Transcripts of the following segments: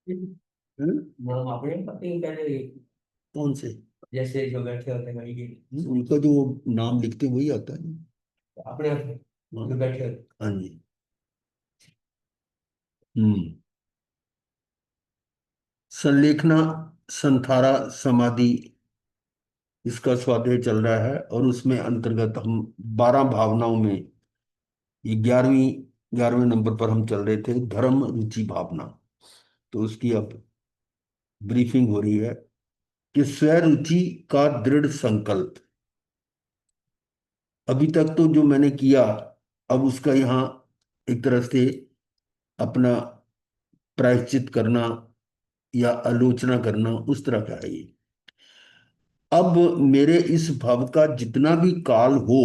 हम्म? नाम आपने पता ही पहले, कौन से? जैसे जो बैठे होते हैं वही के, उनका जो नाम लिखते हैं वही आता है। अपने हाँ। जो बैठे होते हाँ जी। हम्म। संलेखना, संथारा, समाधि, इसका स्वाध्याय चल रहा है और उसमें अंतर्गत हम 12 भावनाओं में, ये 11वें नंबर पर हम चल रहे थे, धर्म रुचि भावना। तो उसकी अब ब्रीफिंग हो रही है कि स्वरुचि का दृढ़ संकल्प। अभी तक तो जो मैंने किया, अब उसका यहाँ एक तरह से अपना प्रायश्चित करना या आलोचना करना, उस तरह का है ये। अब मेरे इस भव का जितना भी काल हो,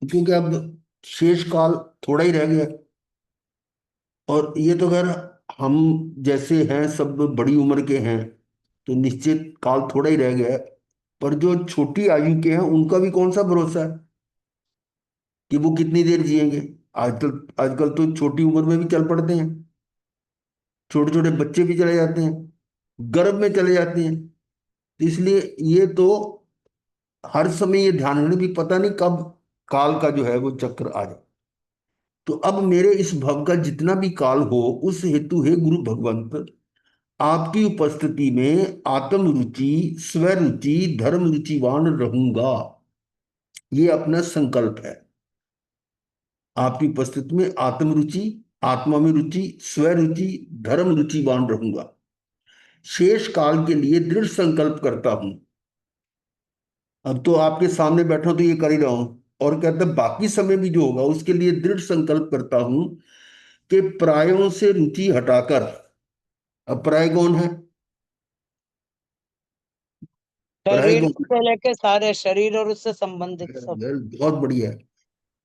क्योंकि अब शेष काल थोड़ा ही रह गया, और ये तो अगर हम जैसे हैं सब बड़ी उम्र के हैं तो निश्चित काल थोड़ा ही रह गया है। पर जो छोटी आयु के हैं उनका भी कौन सा भरोसा है कि वो कितनी देर जिएंगे। आजकल तो छोटी उम्र में भी चल पड़ते हैं, छोटे छोटे बच्चे भी चले जाते हैं, गर्भ में चले जाते हैं। तो इसलिए ये तो हर समय ये ध्यान रखना भी पता नहीं कब काल का जो है वो चक्र आ जाए। तो अब मेरे इस भव का जितना भी काल हो, उस हेतु हे गुरु भगवंत, आपकी उपस्थिति में आत्म रुचि, स्वरुचि, धर्म रुचिवान रहूंगा। ये अपना संकल्प है। आपकी उपस्थिति में आत्म रुचि, आत्मा में रुचि, स्वरुचि, धर्म रुचिवान रहूंगा। शेष काल के लिए दृढ़ संकल्प करता हूं। अब तो आपके सामने बैठा हूं तो ये कर ही रहा हूं। और कहते हैं बाकी समय भी जो होगा उसके लिए दृढ़ संकल्प करता हूं कि प्रायों से रुचि हटाकर। अब प्राय कौन है? प्राय शरीर कौन से लेके सारे शरीर और उससे संबंधित है? सब। यार बहुत बढ़िया है।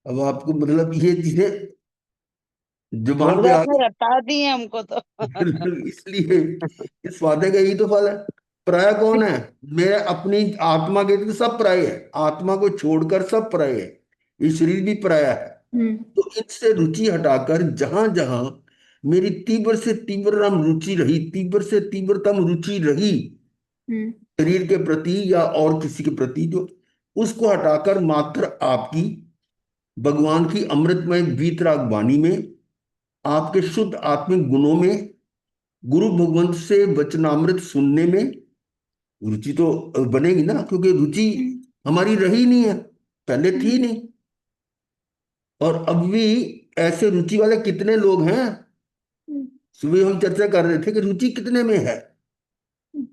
अब आपको मतलब ये चीजें जुबान पे आ गुरुदास ने रटा दी है हमको तो। गई। इसलिए इस वादे का यही तो फल है। पराया कौन है? मैं अपनी आत्मा के तो सब पराये है, आत्मा को छोड़कर सब पराये है। ये शरीर भी पराया है। तो इनसे रुचि हटाकर जहां जहां मेरी तीव्र से तीव्रतम रुचि रही, तीव्र से तीव्रतम रुचि रही शरीर के प्रति या और किसी के प्रति, जो उसको हटाकर मात्र आपकी भगवान की अमृतमय वीतराग वाणी में, आपके शुद्ध आत्मिक गुणों में, गुरु भगवंत से वचनामृत सुनने में रुचि तो बनेगी ना, क्योंकि रुचि हमारी रही नहीं है, पहले थी नहीं। और अब भी ऐसे रुचि वाले कितने लोग हैं। सुबह हम चर्चा कर रहे थे कि रुचि कितने में है।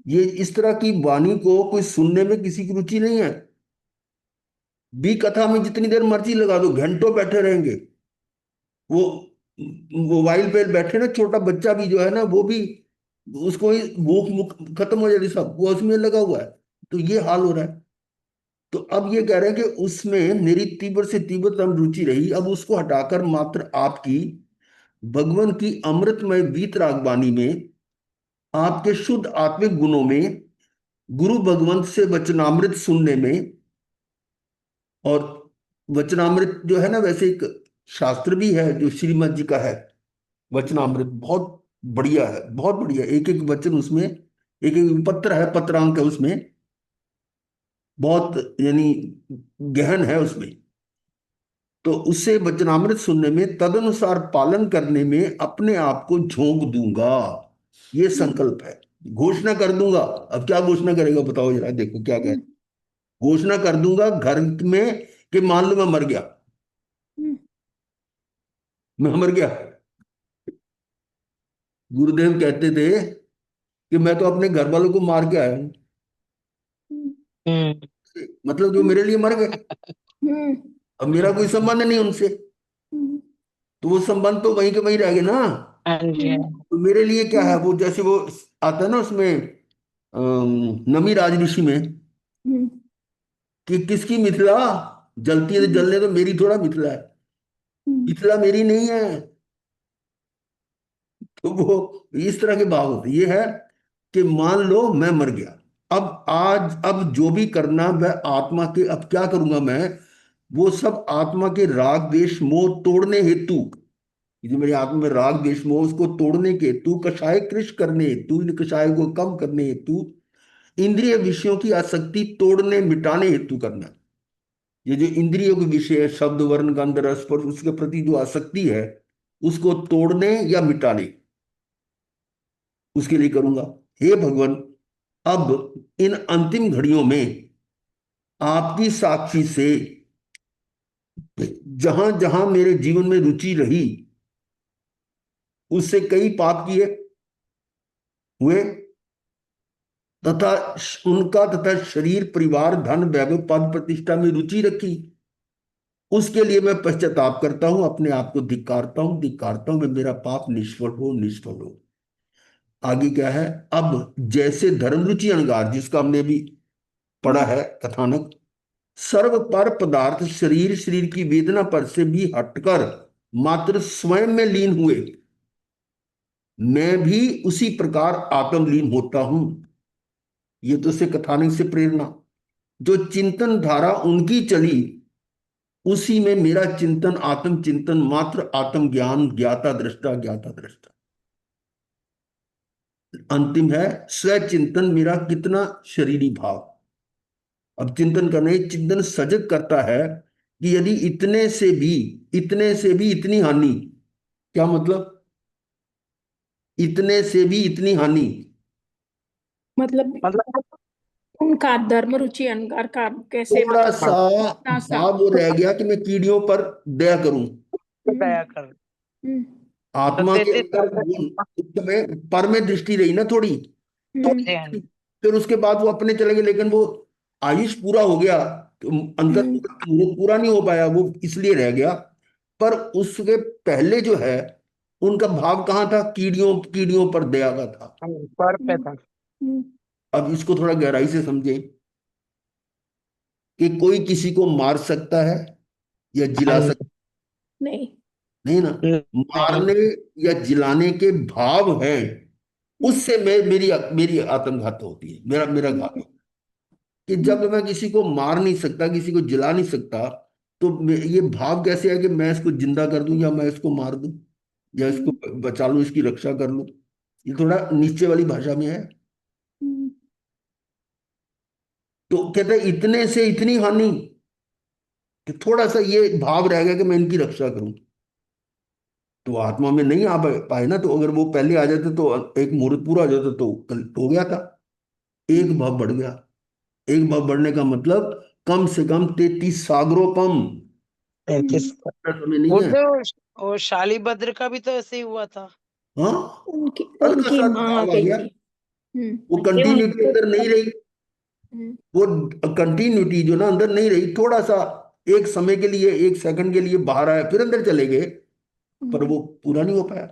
ये इस तरह की वाणी को कोई सुनने में किसी की रुचि नहीं है। बी कथा में जितनी देर मर्जी लगा दो, घंटों बैठे रहेंगे। वो मोबाइल पे बैठे ना, छोटा बच्चा भी जो है ना वो भी, उसको ही भूख भूख खत्म हो जाती, सब वो उसमें लगा हुआ है। तो ये हाल हो रहा है। तो अब ये कह रहे हैं कि उसमें मेरी तीव्र से तीव्रतम रुचि रही, अब उसको हटाकर मात्र आपकी भगवान की अमृतमय वीतराग वाणी में, आपके शुद्ध आत्मिक गुणों में, गुरु भगवंत से वचनामृत सुनने में। और वचनामृत जो है ना, वैसे एक शास्त्र भी है जो श्रीमद जी का है। वचनामृत बहुत बढ़िया है, बहुत बढ़िया। एक एक वचन उसमें, एक एक पत्र है, पत्रांक है उसमें, बहुत यानी गहन है उसमें। तो उससे वचनामृत सुनने में, तदनुसार पालन करने में अपने आप को झोंक दूंगा। ये संकल्प है। घोषणा कर दूंगा। अब क्या घोषणा करेगा बताओ जरा, देखो क्या कह। घोषणा कर दूंगा घर में कि मान लो मैं मर गया, मैं मर गया। गुरुदेव कहते थे कि मैं तो अपने घर वालों को मार के आया हूं, हम्म। मतलब जो मेरे लिए मर गए। अब मेरा कोई संबंध नहीं उनसे, तो वो संबंध तो वहीं के वहीं रह गए ना। हाँ जी, हाँ। तो मेरे लिए क्या है, वो जैसे वो आता है ना उसमें, नमी राज ऋषि में, कि किसकी मिथिला जलती है तो जलने दो, मेरी थोड़ा मिथिला है, मिथिला मेरी नहीं है। तो वो इस तरह के भाव होते। ये है कि मान लो मैं मर गया, अब आज अब जो भी करना वह आत्मा के, अब क्या करूंगा मैं, वो सब आत्मा के राग द्वेष मोह तोड़ने हेतु जो मेरे आत्मा में राग द्वेष मोह, उसको तोड़ने के हेतु, कषाय कृष करने हेतु, इन कषाय को कम करने हेतु, इंद्रिय विषयों की आसक्ति तोड़ने मिटाने हेतु करना। ये जो इंद्रियों के विषय है, शब्द वर्ण गंध रस स्पर्श, उसके प्रति जो आसक्ति है, उसको तोड़ने या मिटाने, उसके लिए करूंगा। हे भगवान, अब इन अंतिम घड़ियों में आपकी साक्षी से जहां जहां मेरे जीवन में रुचि रही, उससे कई पाप किए हुए, तथा उनका तथा शरीर परिवार धन वैभव पद प्रतिष्ठा में रुचि रखी, उसके लिए मैं पश्चाताप करता हूं, अपने आप को धिक्कारता हूं, धिक्कारता हूं, मैं मेरा पाप निष्फल हो, निष्फल हो। आगे क्या है? अब जैसे धर्म रुचि अणगार, जिसका हमने भी पढ़ा है कथानक, सर्व पर पदार्थ शरीर, शरीर की वेदना पर से भी हटकर मात्र स्वयं में लीन हुए, मैं भी उसी प्रकार आत्मलीन होता हूं। ये तो से कथानक से प्रेरणा, जो चिंतन धारा उनकी चली, उसी में मेरा चिंतन, आत्म चिंतन मात्र, आत्म ज्ञान, ज्ञाता दृष्टा, ज्ञाता दृष्टा। अंतिम है स्व चिंतन, मेरा कितना शरीरी भाव। अब चिंतन करने, चिंतन सजग करता है कि यदि इतने से भी इतनी हानि, क्या मतलब? इतने से भी इतनी हानि मतलब उनका धर्म रुचि अहंकार का कैसे थोड़ा सा थोड़ा सा भाव वो रह गया कि मैं कीड़ियों पर दया करूं। दया कर। हम्म, आत्मा तो के 33 अंदर उस समय पर में दृष्टि रही ना थोड़ी, तो हम्म, हाँ जी। फिर उसके बाद वो अपने चले गए, लेकिन वो आयुष पूरा हो गया, तो अंदर वो पूरा नहीं हो पाया, वो इसलिए रह गया। पर उसके पहले जो है, उनका भाव कहाँ था? कीड़ियों कीड़ियों पर दया का था। पर पे था। हम्म, अब इसको थोड़ा गहराई से समझें कि कोई किसी को मार सकता है या जिला सकता? नहीं नहीं ना। मारने या जिलाने के भाव है, उससे मैं मेरी मेरी आत्मघात होती है, मेरा मेरा घात होता है। कि जब मैं किसी को मार नहीं सकता, किसी को जिला नहीं सकता, तो ये भाव कैसे है कि मैं इसको जिंदा कर दूं, या मैं इसको मार दूं, या इसको बचा लूं, इसकी रक्षा कर लूं? ये थोड़ा नीचे वाली भाषा में है। तो कहते हैं इतने से इतनी हानि, कि थोड़ा सा ये भाव रह गया कि मैं इनकी रक्षा करूं। तो आत्मा में नहीं आ पाए ना, तो अगर वो पहले आ जाते तो एक मुहूर्त पूरा हो जाता तो कल हो गया था। एक भाव बढ़ गया। एक भाव बढ़ने का मतलब कम से कम 33 सागरोपम। 33 समय नहीं वो है। तो वो शालीभद्र का भी तो ऐसे ही हुआ था। हाँ, उनकी हल्का उनकी सा माँ आ भाव आ गई गया। थी। वो कंटिन्यूटी अंदर नहीं रही। हम्म, वो कंटिन्यूटी जो ना अंदर नहीं रही, थोड़ा सा एक समय के लिए, एक सेकंड के लिए बाहर आया, फिर अंदर चले गए, पर वो पूरा नहीं हो पाया।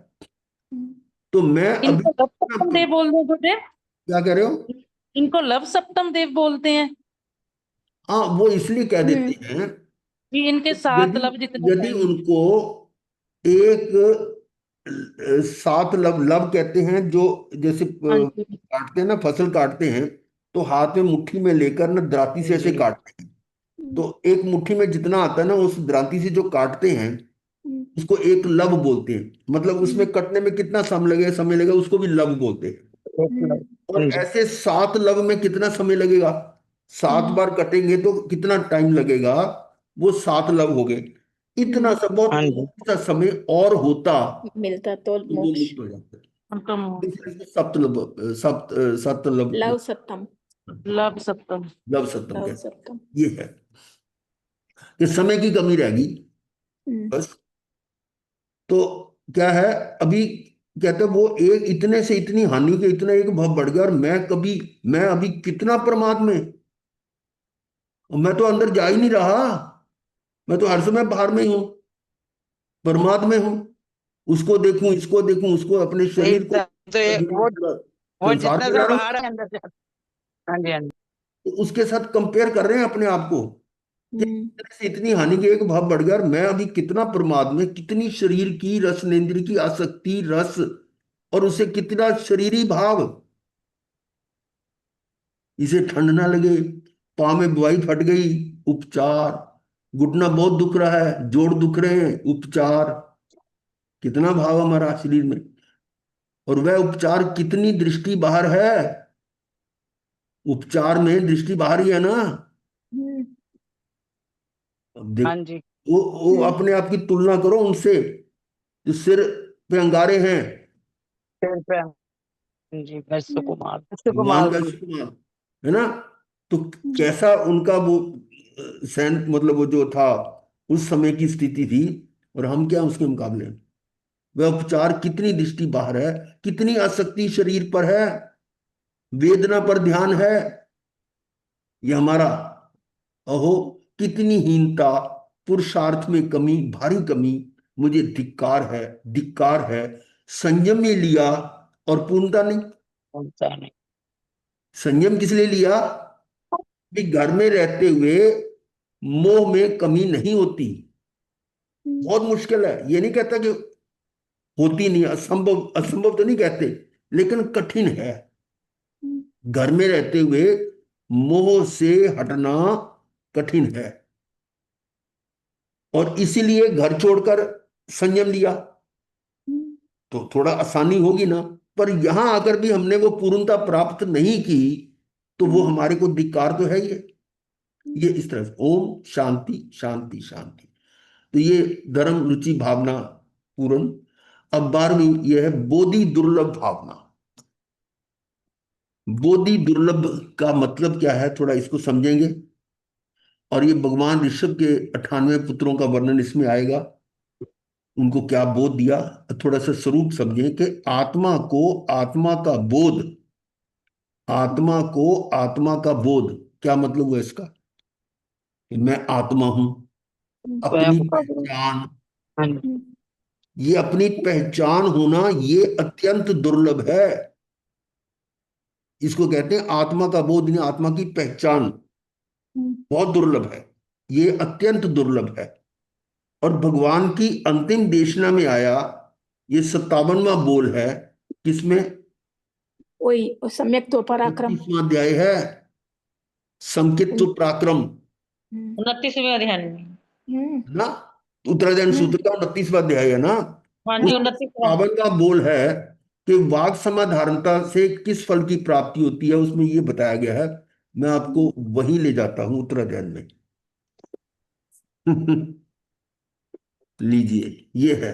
तो मैं अभी इनको लव सप्तम देव बोल दो गुरुदेव। क्या कह रहे हो? इनको लव सप्तम देव बोलते हैं हाँ, वो इसलिए कह देते हैं, कि इनके सात यदि लव जितने यदि चाहिए। उनको एक सात लव, लव कहते हैं जो, जैसे हाँ जी। काटते हैं ना, फसल काटते हैं, तो हाथ में मुट्ठी में लेकर ना दराती से ऐसे काटते हैं। तो एक मुट्ठी में जितना आता है ना, उस दराती से जो काटते हैं, उसको एक लव बोलते हैं। मतलब उसमें कटने में कितना समय लगेगा, उसको भी लव बोलते हैं। और ऐसे सात लव में कितना समय लगेगा? 7 बार कटेंगे तो कितना टाइम लगेगा? वो 7 लव हो गए। इतना सा बहुत सा समय और होता मिलता तो तो वो मोक्ष। मुक्त हो जाते। उनका इसलिए इसको सप्त लव लव सप्तम। लव सप्तम। लव सप्तम लव कहते सप्तम। हैं। ये है कि समय की कमी रहेगी बस। तो क्या है अभी? कहते हैं वो एक इतने से इतनी हानि के इतना एक भाव बढ़ गया, और मैं अभी कितना प्रमाद में, और मैं तो अंदर जा ही नहीं रहा। मैं तो हर समय बाहर में ही हूं, प्रमाद में हूं। उसको देखूं, इसको देखूं, उसको, अपने शरीर को, तो वो संसार जितना में सा जा रहा बाहर हूं। है अंदर से। हाँ जी, हाँ जी। तो उसके साथ कंपेयर कर रहे हैं अपने आप को कि इतने से इतनी हानि के एक भाव बढ़ गया, और मैं अभी कितना प्रमाद में, कितनी शरीर की रसनेन्द्रिय की आसक्ति, रस, और उसे कितना शरीरी भाव। इसे ठंड ना लगे, पाँव में बुआई फट गई, उपचार। घुटना बहुत दुख रहा है, जोड़ दुख रहे हैं, उपचार। कितना भाव हमारा शरीर में, और वह उपचार कितनी दृष्टि बाहर है। उपचार में दृष्टि बाहर ही है ना। अब देख, हाँ जी। वो अपने आप की तुलना करो उनसे जो सिर पे अंगारे हैं। फिर पे हाँ जी, वैश्य कुमार, वैश्य भगवान कुमार का जी। कुमार है ना। तो कैसा उनका वो सैन, मतलब वो जो था उस समय की स्थिति थी, और हम क्या उसके मुकाबले में। वह उपचार कितनी दृष्टि बाहर है, कितनी आसक्ति शरीर पर है, वेदना पर ध्यान है। ये हमारा, अहो कितनी हीनता, पुरुषार्थ में कमी, भारी कमी, मुझे धिक्कार है, धिक्कार है। संयम में लिया और पूर्णता नहीं। बोलता नहीं। संयम किस लिए लिया कि घर में रहते हुए मोह में कमी नहीं होती। बहुत मुश्किल है, ये नहीं कहता कि होती नहीं, असंभव, असंभव तो नहीं कहते, लेकिन कठिन है। घर में रहते हुए मोह से हटना कठिन है, और इसीलिए घर छोड़कर संयम लिया तो थोड़ा आसानी होगी ना। पर यहां आकर भी हमने वो पूर्णता प्राप्त नहीं की, तो वो हमारे को धिक्कार तो है ही है। ये इस तरह से ओम शांति शांति शांति। तो ये धर्म रुचि भावना पूर्ण। अब 12वीं ये है बोधि दुर्लभ भावना। बोधि दुर्लभ का मतलब क्या है, थोड़ा इसको समझेंगे। और ये भगवान ऋषभ के 98 पुत्रों का वर्णन इसमें आएगा। उनको क्या बोध दिया, थोड़ा सा स्वरूप समझें कि आत्मा को आत्मा का बोध, आत्मा को आत्मा का बोध क्या मतलब हुआ इसका, कि मैं आत्मा हूं, अपनी स्वयं का बोध। पहचान। हाँ जी। ये अपनी पहचान होना ये अत्यंत दुर्लभ है। इसको कहते हैं आत्मा का बोध, नहीं आत्मा की पहचान, बहुत दुर्लभ है। ये अत्यंत दुर्लभ है। और भगवान की अंतिम देशना में आया, ये 57वां बोल है। किसमें, वही सम्यक तो पराक्रम। 29वां अध्याय है, संकित्व पराक्रम, 29वें अध्याय में। है ना। उत्तरायण सूत्र का 29वां अध्याय है ना। हाँ जी, उसमें 29वां। 57वां बोल है कि वाक समाधारणता से किस फल की प्राप्ति होती है, उसमें ये बताया गया है। मैं आपको वहीं ले जाता हूं उत्तरायण में। लीजिए, ये है।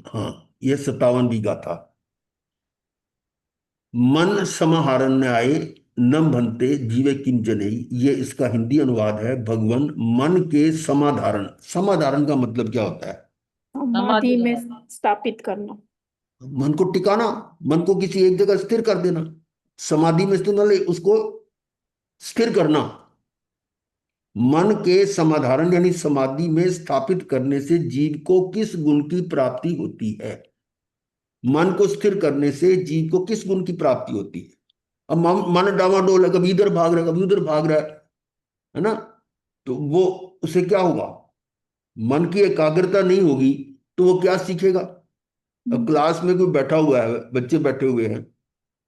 हाँ, ये 57वीं गाथा। मन समाहरण आए न भन्ते जीवे किम जनेई। ये इसका हिंदी अनुवाद है। भगवान मन के समाधारण, समाधारण का मतलब क्या होता है, समाधि में स्थापित करना, मन को टिकाना, मन को किसी एक जगह स्थिर कर देना। समाधि में स्थिर मतलब उसको स्थिर करना। मन के समाधारण यानी समाधि में स्थापित करने से जीव को किस गुण की प्राप्ति होती है। मन को स्थिर करने से जीव को किस गुण की प्राप्ति होती है। अब मन डावाडोल है, कभी इधर भाग रहा है कभी उधर भाग रहा है ना। तो वो, उसे क्या होगा, मन की एकाग्रता नहीं होगी तो वो क्या सीखेगा। अब क्लास में कोई बैठा हुआ है, बच्चे बैठे हुए हैं,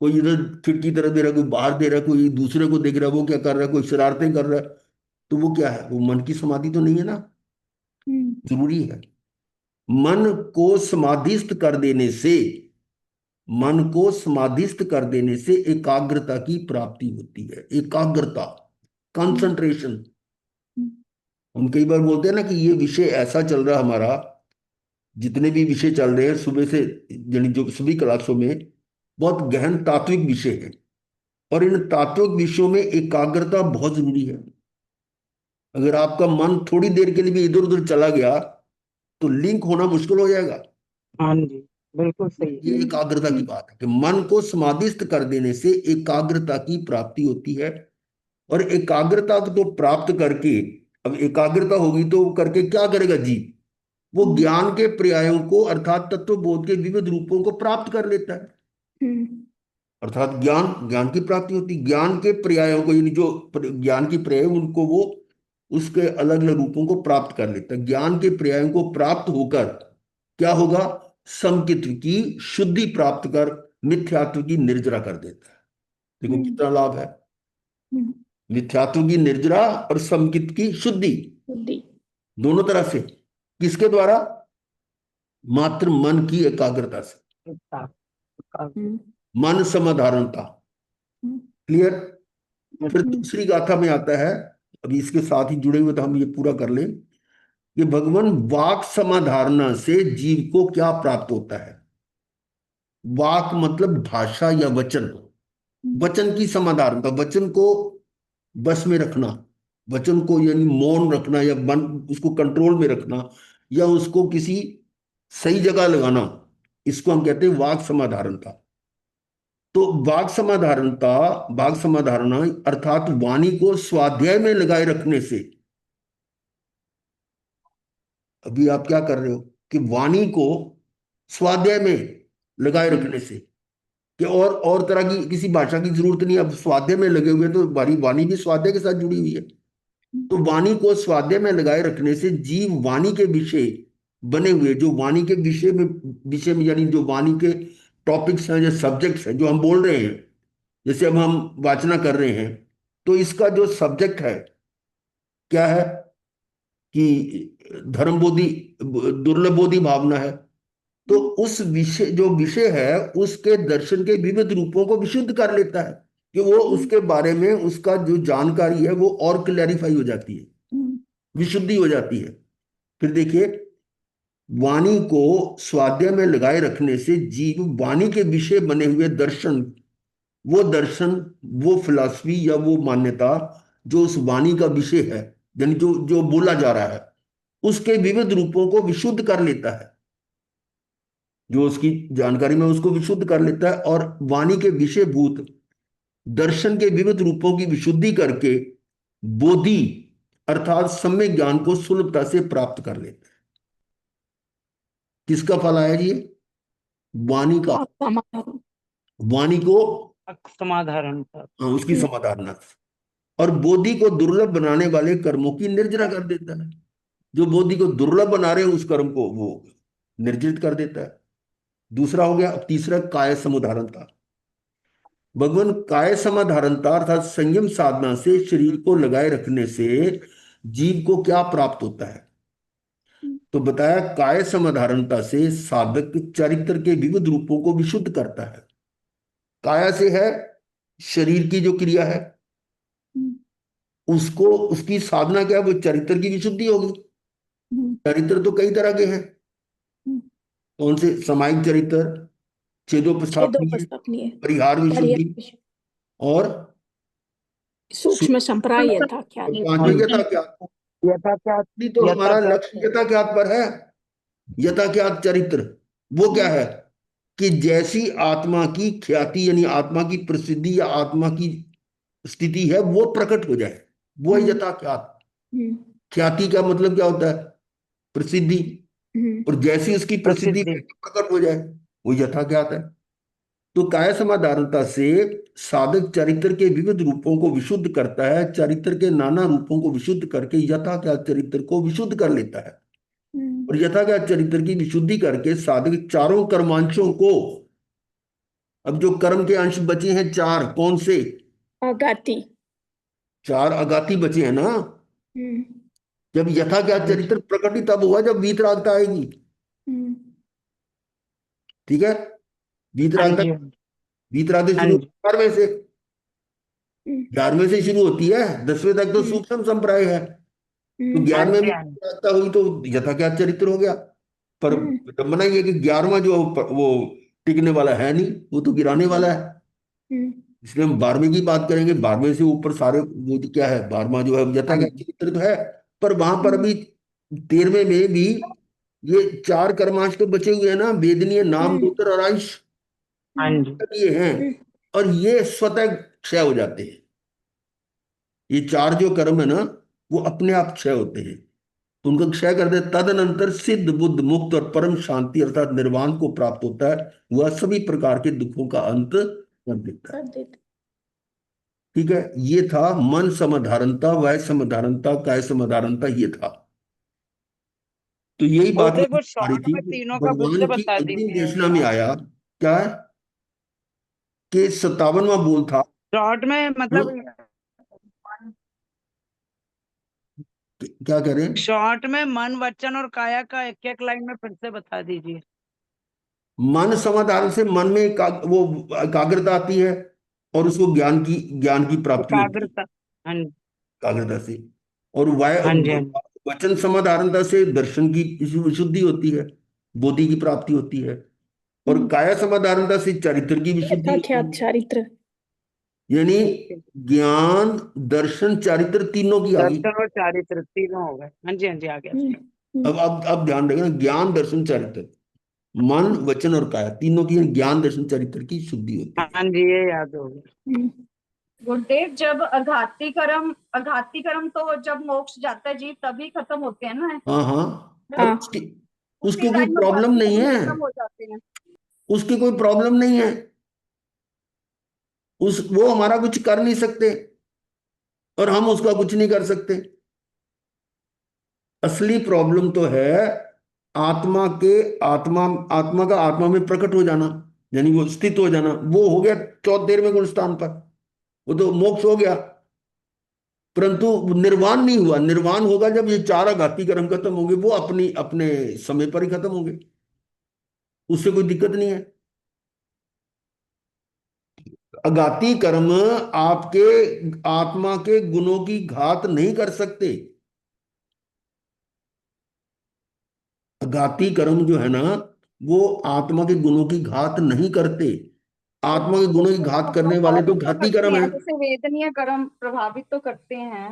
कोई इधर खिड़की तरफ दे रहा है, कोई बाहर दे रहा है, कोई दूसरे को देख रहा है, वो क्या कर रहा है, कोई शरारतें कर रहा है। तो वो क्या है, वो मन की समाधि तो नहीं है ना। जरूरी है मन को समाधिस्थ कर देने से, मन को समाधिस्थ कर देने से एकाग्रता की प्राप्ति होती है। एकाग्रता, कंसंट्रेशन। हम कई बार बोलते हैं ना कि ये विषय ऐसा चल रहा है हमारा, जितने भी विषय चल रहे हैं सुबह से, यानी जो सभी क्लासों में, बहुत गहन तात्विक विषय है। और इन तात्विक विषयों में एकाग्रता बहुत जरूरी है। अगर आपका मन थोड़ी देर के लिए भी इधर उधर चला गया तो लिंक होना मुश्किल हो जाएगा। हाँ जी, बिल्कुल सही है। ये एकाग्रता की बात है कि मन को समाधिस्थ कर देने से एकाग्रता की प्राप्ति होती है। और एकाग्रता को तो प्राप्त करके, अब एकाग्रता होगी तो वो करके क्या करेगा जीव, वो ज्ञान के पर्यायों को अर्थात तत्व बोध के विविध रूपों को प्राप्त कर लेता है। अर्थात ज्ञान, ज्ञान की प्राप्ति होती, ज्ञान के पर्यायों को, यानी जो ज्ञान की पर्याय उनको वो उसके अलग अलग रूपों को प्राप्त कर लेता है। ज्ञान के पर्यायों को प्राप्त होकर क्या होगा, समकित्व की शुद्धि प्राप्त कर मिथ्यात्व की निर्जरा कर देता है। देखो कितना लाभ है। मिथ्यात्व की निर्जरा और संकित की शुद्धि, बुद्धि। दोनों तरह से। किसके द्वारा? मात्र मन की एकाग्रता से, हम्म, मन समाधारणता। हम्म, क्लियर? फिर हम्म, दूसरी गाथा में आता है, अभी इसके साथ ही जुड़े हुए, तो हम ये पूरा कर लें कि भगवान वाक समाधारणा से जीव को क्या प्राप्त होता है। वाक मतलब भाषा या वचन, वचन की समाधारणता, वचन को बस में रखना, वचन को यानी मौन रखना या मन उसको कंट्रोल में रखना, या उसको किसी सही जगह लगाना, इसको हम कहते हैं वाक समाधारणता। तो वाक समाधारणता, वाक समाधारणा अर्थात वाणी को स्वाध्याय में लगाए रखने से, अभी आप क्या कर रहे हो कि वाणी को स्वाध्याय में लगाए रखने से, कि और तरह की किसी भाषा की जरूरत नहीं, अब स्वाध्याय में लगे हुए हैं, तो हमारी वाणी भी स्वाध्याय के साथ जुड़ी हुई है। तो वाणी को स्वाध्याय में लगाए रखने से जीव वाणी के विषय बने हुए, जो वाणी के विषय में यानी जो वाणी के टॉपिक्स हैं, जो सब्जेक्ट्स हैं, जो हम बोल रहे हैं, जैसे अब हम वाचना कर रहे हैं, तो इसका जो सब्जेक्ट है क्या है कि धर्म बोधि, दुर्लभ बोधि भावना है। तो उस विषय, जो विषय है, उसके दर्शन के विविध रूपों को विशुद्ध कर लेता है, कि वो उसके बारे में उसका जो जानकारी है वो और क्लैरिफाई हो जाती है, विशुद्धि हो जाती है। फिर देखिए, वाणी को स्वाध्याय में लगाए रखने से जीव वाणी के विषय बने हुए दर्शन, वो फिलॉसफी या वो मान्यता जो उस वाणी का विषय है, यानी जो जो बोला जा रहा है, उसके विविध रूपों को विशुद्ध कर लेता है, जो उसकी जानकारी में उसको विशुद्ध कर लेता है, और वाणी के विषयभूत दर्शन के विविध रूपों की विशुद्धि करके बोधि अर्थात सम्यक ज्ञान को सुलभता से प्राप्त कर लेता है। किसका फल आया जी? वाणी का, समाधान। वाणी को, समाधारण। हाँ, उसकी समाधान, और बोधि को दुर्लभ बनाने वाले कर्मों की निर्जरा कर देता है। जो बोधि को दुर्लभ बना रहे हैं उस कर्म को वो निर्जित कर देता है। दूसरा हो गया। अब तीसरा काय समुदाहरणता। भगवान काय समाधारणता अर्थात संयम साधना से शरीर को लगाए रखने से जीव को क्या प्राप्त होता है? तो बताया काय समाधारणता से साधक चरित्र के विविध रूपों को विशुद्ध करता है। काया से है शरीर की जो क्रिया है, उसको, उसकी साधना क्या है? वो चरित्र की विशुद्धि होगी। चरित्र तो कई तरह के हैं। कौन से? सामायिक चरित्र, छेदोपस्थापनीय, परिहार विशुद्धि, और सूक्ष्म संप्राय था क्या? पांचवें यथा क्या। यथाख्यात। तो हमारा लक्ष्य यथा क्या पर है? यथा क्या चरित्र वो क्या है कि जैसी आत्मा की ख्याति यानी आत्मा की प्रसिद्धि या आत्मा की स्थिति है वो प्रकट हो जाए, वो है यथा ख्यात। ख्याति का मतलब क्या होता है? प्रसिद्धि। और जैसी उसकी प्रसिद्धि प्रकट हो जाए वो यथा ज्ञात है। तो काय समाधारणता से साधक चरित्र के विविध रूपों को विशुद्ध करता है, चरित्र के नाना रूपों को विशुद्ध करके यथा ज्ञात चरित्र को विशुद्ध कर लेता है। और यथा ज्ञात चरित्र की विशुद्धि करके साधक चारों कर्मांशों को, अब जो कर्म के अंश बचे हैं चार, कौन से? अगाति। चार अगाती बचे हैं ना। जब यथा ज्ञात चरित्र प्रकट ही तब हुआ जब वीतरागता आएगी। ठीक है? वीतरागता, वीतरागता शुरू 11वें से, 11वें से शुरू होती है, 10वें तक तो सूक्ष्म संप्राय है। तो 11वें में वीतरागता हुई तो यथा ज्ञात चरित्र हो गया। पर विडंबना ये कि 11वां जो वो टिकने वाला है नहीं, वो तो गिराने वाला है। इसलिए हम 12वें की बात करेंगे। 12वें से ऊपर सारे वो जो क्या है, 12वां जो है यथा ज्ञात चरित्र तो है, पर वहां पर अभी 13वें में भी ये चार कर्मांश तो बचे हुए हैं ना, वेदनीय, नाम, गोत्र और आयुष, ये हैं। और ये स्वतः क्षय हो जाते हैं। ये चार जो कर्म है ना वो अपने आप क्षय होते हैं, तो उनका क्षय कर दे। तदनंतर सिद्ध बुद्ध मुक्त और परम शांति अर्थात निर्वाण को प्राप्त होता है। वह सभी प्रकार के दुखों का अंत कर देता है। ठीक है? ये था मन समाधारणता, वह समाधारणता, काय समाधारणता, ये था। तो यही बात आ रही थी भगवान की अंतिम देशना में आया क्या है कि 57वां बोल था शॉर्ट में मतलब क्या कह रहे हैं? शॉर्ट में मन वचन और काया का एक एक लाइन में फिर से बता दीजिए। मन समाधान से मन में वो एकाग्रता आती है और उसको ज्ञान की प्राप्ति होती है एकाग्रता। हाँ जी। एकाग्रता से। और वाय हाँ जी। हाँ जी। वचन समाधारणता से दर्शन की विशुद्धि होती है, बोधि की प्राप्ति होती है। और काया समाधारणता से चरित्र की विशुद्धि होती क्या है। चारित्र? यानी ज्ञान दर्शन चारित्र तीनों की आ गई। दर्शन और चारित्र तीनों हो गए। हाँ जी। हाँ जी, आ गया। अब ध्यान रखना, ज्ञान दर्शन चारित्र, मन वचन और काया तीनों की ज्ञान दर्शन चारित्र की शुद्धि होती है। हाँ जी, ये याद हो गया। गुरुदेव, जब अघाती कर्म तो जब मोक्ष जाता है जीव तभी खत्म होते हैं ना। हाँ हाँ, पर हाँ। उसी उसकी कोई टाइम प्रॉब्लम अघाती नहीं कर्म है, खत्म हो जाते हैं। उसकी कोई प्रॉब्लम नहीं है। वो हमारा कुछ कर नहीं सकते और हम उसका कुछ नहीं कर सकते। असली प्रॉब्लम तो है आत्मा के आत्मा आत्मा का आत्मा में प्रकट हो जाना, यानी वो स्थित हो जाना। वो हो गया 14वें गुण स्थान पर, वो तो मोक्ष हो गया। परंतु निर्वाण नहीं हुआ। निर्वाण होगा जब ये चार आघाती कर्म खत्म होंगे, वो अपनी अपने समय पर ही खत्म होंगे, उससे कोई दिक्कत नहीं है। अघाती कर्म आपके आत्मा के गुणों की घात नहीं कर सकते। अघाती कर्म जो है ना, वो आत्मा के गुणों की घात नहीं करते। आत्मा के गुणों की घात करने वाले तो प्रभावित तो घाती करते कर्म है। हैं, जैसे वेदनीय कर्म प्रभावित तो करते हैं।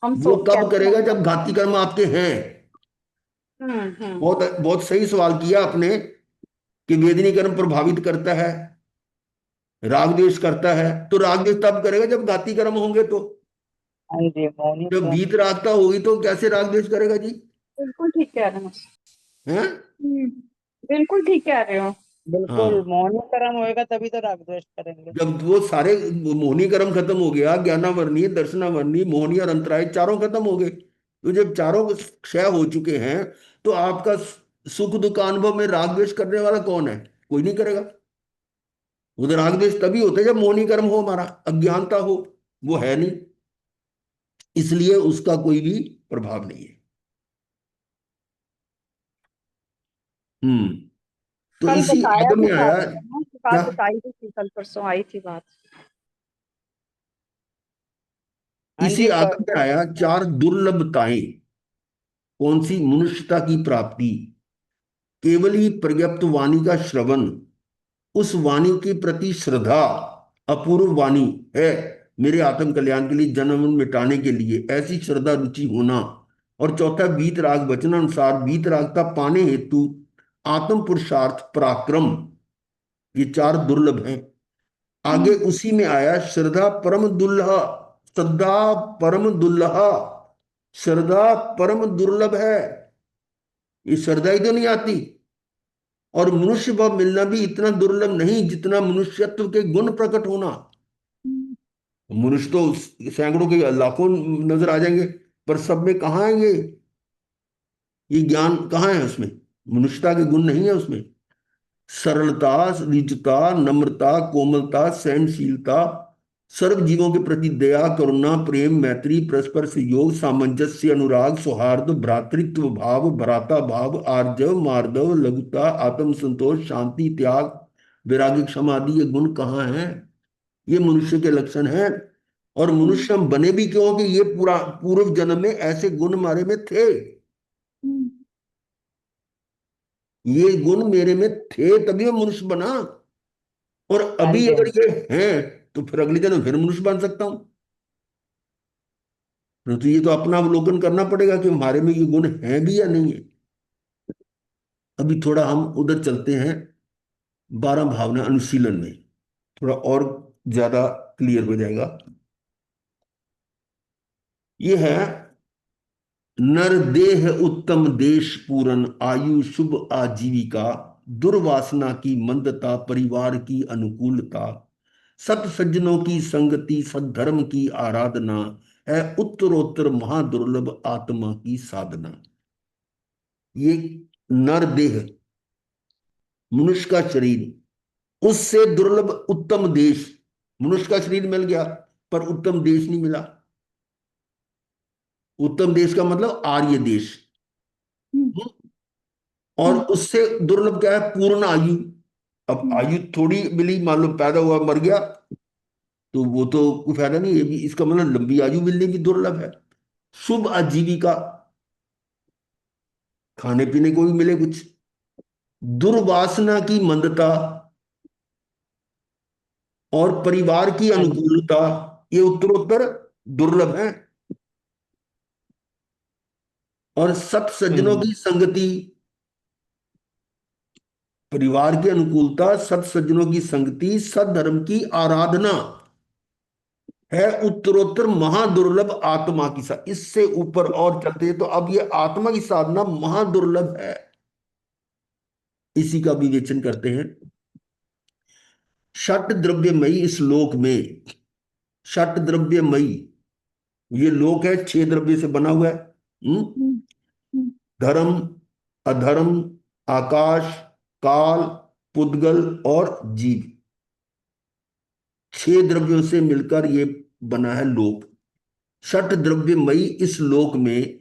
हम वो सो कब कहते करेगा? हैं। जब घाती कर्म आपके हैं। हम्म। बहुत बहुत सही सवाल किया आपने कि वेदनी कर्म प्रभावित करता है, राग द्वेष करता है। तो राग द्वेष तब करेगा जब घाती कर्म होंगे। तो हाँ जी, मौनी जब कर्म। वीतरागता होगी तो कैसे राग द्वेष करेगा जी? बिल्कुल ठीक कह रहे हो। हैं? बिल्कुल ठीक कह रहे हो। बिल्कुल, हाँ, मौनी कर्म होएगा तभी तो राग द्वेष करेंगे। जब वो सारे मोहनी कर्म खत्म हो गया, ज्ञानावरणी दर्शनावरणी मोहनी और अंतराय चारों खत्म हो गए, तो जब चारों क्षय हो चुके हैं, तो आपका सुख दुख का अनुभव में राग द्वेष करने वाला कौन है? कोई नहीं करेगा। उधर राग द्वेष तभी होता है जब मोहनी कर्म हो, हमारा अज्ञानता हो। वो है नहीं, इसलिए उसका कोई भी प्रभाव नहीं है। हम्म। तो कल इसी बताया आदम भी में था आया आपने ना, क्या? बात बताई भी थी, कल परसों आई थी बात। हाँ इसी जी, आदम में आया चार दुर्लभताएं। कौन सी? मनुष्यता की प्राप्ति, केवल ही पर्याप्त वाणी का श्रवण, उस वाणी के प्रति श्रद्धा, अपूर्व वाणी है मेरे आत्म कल्याण के लिए, जन्म मिटाने के लिए, ऐसी श्रद्धा रुचि होना। और चौथा वीतराग, वचनानुसार वीतरागता पाने हेतु आत्म पुरुषार्थ पराक्रम। ये चार दुर्लभ हैं। आगे उसी में आया श्रद्धा परम दुर्लभ। श्रद्धा परम दुर्लभ, श्रद्धा परम दुर्लभ है। ये श्रद्धा ही तो नहीं आती। और मनुष्य भाव मिलना भी इतना दुर्लभ नहीं जितना मनुष्यत्व के गुण प्रकट होना। मनुष्य तो सैकड़ों के लाखों नजर आ जाएंगे, पर सब में कहाँ आएंगे? ये ज्ञान कहाँ है उसमें? मनुष्यता के गुण नहीं है उसमें। सरलता, निजता, नम्रता, कोमलता, सहनशीलता, सर्व जीवों के प्रति दया, करुणा, प्रेम, मैत्री, परस्पर सहयोग, सामंजस्य, अनुराग, सौहार्द, भ्रातृत्व भाव, भ्राता भाव, आर्जव, मार्दव, लघुता, आत्म संतोष, शांति, त्याग, वैराग्य, क्षमा आदि ये गुण कहाँ हैं? ये मनुष्य के लक्षण हैं। और मनुष्य हम बने भी क्यों? कि ये पूरा पूर्व जन्म में ऐसे गुण हमारे में थे। ये गुण मेरे में थे तभी मैं मनुष्य बना। और हाँ अभी जी। हाँ अगर ये हैं तो फिर अगले जन्म फिर मनुष्य बन सकता हूं। परंतु ये तो अपना अवलोकन करना पड़ेगा कि हमारे में ये गुण हैं भी या नहीं है। अभी थोड़ा हम उधर चलते हैं, 12 भावना अनुशीलन में थोड़ा और ज्यादा क्लियर हो जाएगा। ये है नर देह उत्तम देश पूरन, आयु शुभ आजीविका, दुर्वासना की मंदता, परिवार की अनुकूलता, सत सज्जनों की संगति, सद्धर्म की आराधना, है उत्तरोत्तर महादुर्लभ आत्मा की साधना। ये नर देह, मनुष्य का शरीर, उससे दुर्लभ उत्तम देश। मनुष्य का शरीर मिल गया पर उत्तम देश नहीं मिला। उत्तम देश का मतलब आर्य देश। हम्म, और उससे दुर्लभ क्या है? पूर्ण आयु। अब हम्म, आयु थोड़ी मिली, मान लो पैदा हुआ मर गया, तो वो तो कोई फायदा नहीं। ये भी इसका मतलब लंबी आयु मिलनी भी दुर्लभ है। शुभ आजीविका, खाने पीने को भी मिले कुछ। दुर्वासना की मंदता और परिवार की हाँ जी। अनुकूलता, ये उत्तरोत्तर दुर्लभ है। और सत सज्जनों की संगति, परिवार की अनुकूलता, सत सज्जनों की संगति, सद्धर्म की आराधना है उत्तरोत्तर महादुर्लभ आत्मा की साधना। इससे ऊपर और चलते हैं तो अब ये आत्मा की साधना महादुर्लभ है। इसी का विवेचन करते हैं। षट द्रव्यमयी इस लोक में, षट द्रव्यमयी ये लोक है, 6 द्रव्य से बना हुआ है। हम्म, हम्म, धर्म, अधर्म, आकाश, काल, पुद्गल और जीव, 6 द्रव्यों से मिलकर ये बना है लोक। षट द्रव्यमयी इस लोक में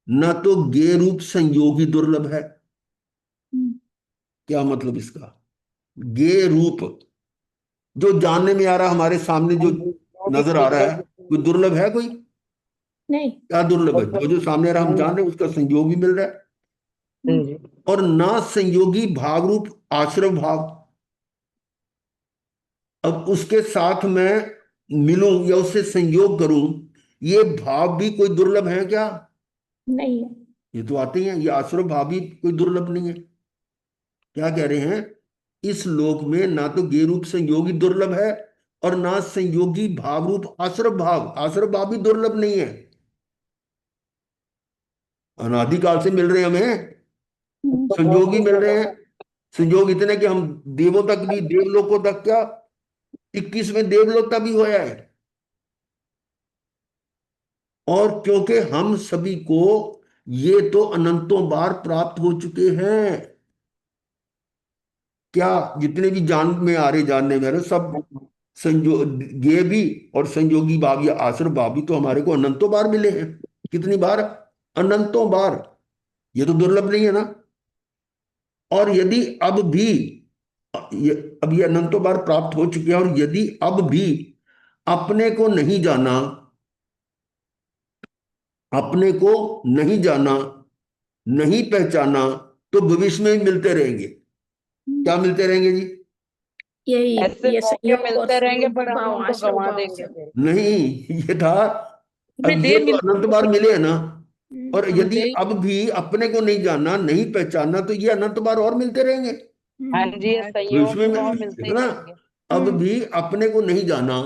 न तो गे रूप संयोगी दुर्लभ है। हम्म, क्या मतलब इसका? गे रूप जो जानने में आ रहा, हमारे सामने जो हाँ जी, वो भी नजर आ ठीक रहा है। है, कोई दुर्लभ है कोई? नहीं। क्या दुर्लभ है? जो जो सामने आ रहा हम हाँ जान रहे हैं, उसका संयोग भी मिल रहा है। जी। और ना संयोगी भाव रूप आश्रव भाव। अब उसके साथ मैं मिलूं या उससे संयोग करूं, ये भाव भी कोई दुर्लभ है क्या? नहीं है। ये तो आते ही हैं, ये आश्रव भाव भी कोई दुर्लभ नहीं है। क्या कह रहे हैं? इस लोक में ना तो गे रूप संयोगी दुर्लभ है, और ना संयोगी भाव रूप आश्रव भाव, आश्रव भाव भी दुर्लभ नहीं है। अनादिकाल से मिल रहे हैं हमें, तो बहुत संयोग ही मिल दुर्लभ रहे है। हैं। संयोग इतने कि हम देवों तक भी, देवलोकों तक क्या, 21वें देवलोक तक भी होया है। और क्योंकि हम सभी को ये तो अनंतों बार प्राप्त हो चुके हैं। क्या जितने भी जान में आ रहे, जानने में आ रहे सब संयोग, ये भी और संयोगी भाव या आश्रय भाव भी तो हमारे को अनंतों बार मिले हैं। कितनी बार? अनंतों बार। ये तो दुर्लभ नहीं है ना। और यदि अब भी अब ये अनंतों बार प्राप्त हो चुके हैं, और यदि अब भी अपने को नहीं जाना, अपने को नहीं जाना, नहीं पहचाना, तो भविष्य में भी मिलते रहेंगे। क्या मिलते रहेंगे जी? ऐसे ये मौके संयोग और मिलते रहेंगे, संयोगी पर हम भाव उनको आश्रव गंवा भाव देंगे सब। फिर। नहीं, ये था। हमें अब ये देह तो मिलती अनंत है बार मिले हैं ना। और हमें यदि देह अब भी अपने को नहीं जाना, नहीं पहचाना, तो ये अनंत बार और मिलते रहेंगे। हाँ हम्म, जी, ये तो संयोग इसमें भाव मिलते है ही ना, रहेंगे। अब भी अपने को नहीं जाना,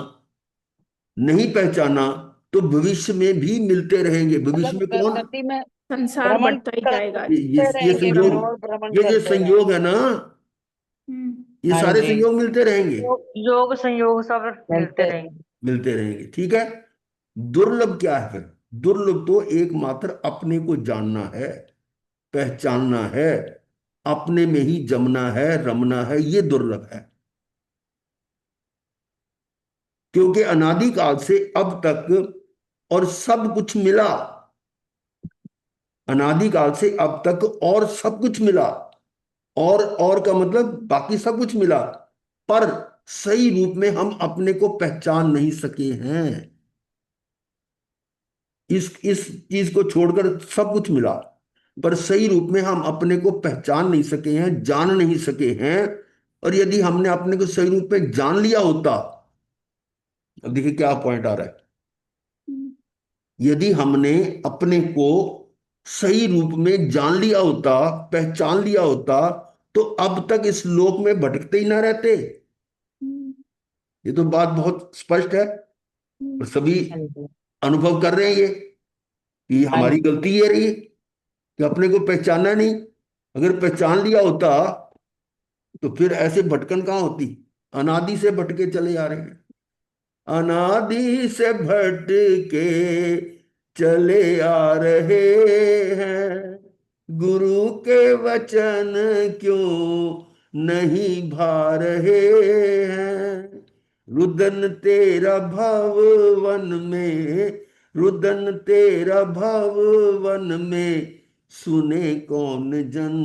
नहीं पहचाना, तो भविष्य में भी मिलते रहेंगे। भविष्य मतलब में कौन? गति में संसार भ्रमण बढ़ता ही जाएगा। ये करते ये रहेंगे फिर, संयोग, और भ्रमण ये करते संयोग रहेंगे। है ना, हम्म, ये हाँ सारे जी, संयोग मिलते रहेंगे। योग संयोग सब मिलते मिलते। रहेंगे। मिलते रहेंगे, ठीक है। दुर्लभ क्या है फिर? दुर्लभ तो एकमात्र अपने को जानना है, पहचानना है, अपने में ही जमना है, रमना है, ये दुर्लभ है। क्योंकि अनादिकाल से अब तक और सब कुछ मिला, अनादिकाल से अब तक और सब कुछ मिला। और का मतलब बाकी सब कुछ मिला, पर सही रूप में हम अपने को पहचान नहीं सके हैं। इस चीज को छोड़कर सब कुछ मिला, पर सही रूप में हम अपने को पहचान नहीं सके हैं, जान नहीं सके हैं। और यदि हमने अपने को सही रूप में जान लिया होता, अब देखिए क्या पॉइंट आ रहा है। यदि हमने अपने को सही रूप में जान लिया होता, पहचान लिया होता, तो अब तक इस लोक में भटकते ही ना रहते। ये तो बात बहुत स्पष्ट है, और सभी हाँ जी। अनुभव कर रहे हैं ये, कि हाँ हमारी जी। गलती ये रही कि अपने को पहचाना नहीं। अगर पहचान लिया होता, तो फिर ऐसे भटकन कहाँ होती। अनादि से भटके चले आ रहे हैं, अनादि से भटके चले आ रहे हैं। गुरु के वचन क्यों नहीं भा रहे हैं। रुदन तेरा भवन में रुदन तेरा भवन में सुने कौन जन,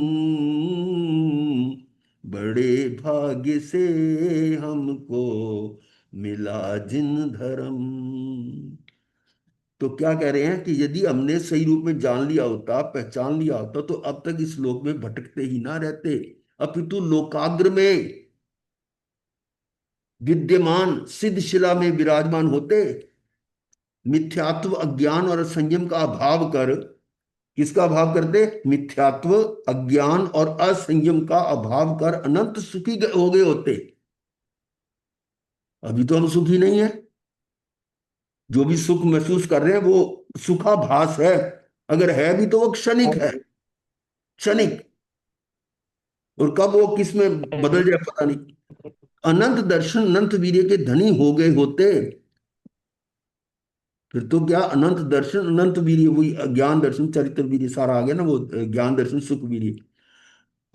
बड़े भाग्य से हमको मिला जिन धर्म। तो क्या कह रहे हैं कि यदि हमने सही रूप में जान लिया होता, पहचान लिया होता, तो अब तक इस लोक में भटकते ही ना रहते, अपितु लोकाग्र में विद्यमान सिद्ध शिला में विराजमान होते। मिथ्यात्व, अज्ञान और असंयम का अभाव कर, किसका अभाव करते? मिथ्यात्व, अज्ञान और असंयम का अभाव कर अनंत सुखी हो गए होते। अभी तो हम सुखी नहीं है। जो भी सुख महसूस कर रहे हैं वो सुखाभास है, अगर है भी तो वो क्षणिक है, क्षणिक। और कब वो किस में बदल जाए पता नहीं। अनंत दर्शन अनंत वीर्य के धनी हो गए होते। फिर तो क्या, अनंत दर्शन अनंत वीर्य, वही ज्ञान दर्शन चरित्र वीर्य सारा आ गया ना, वो ज्ञान दर्शन सुख वीर्य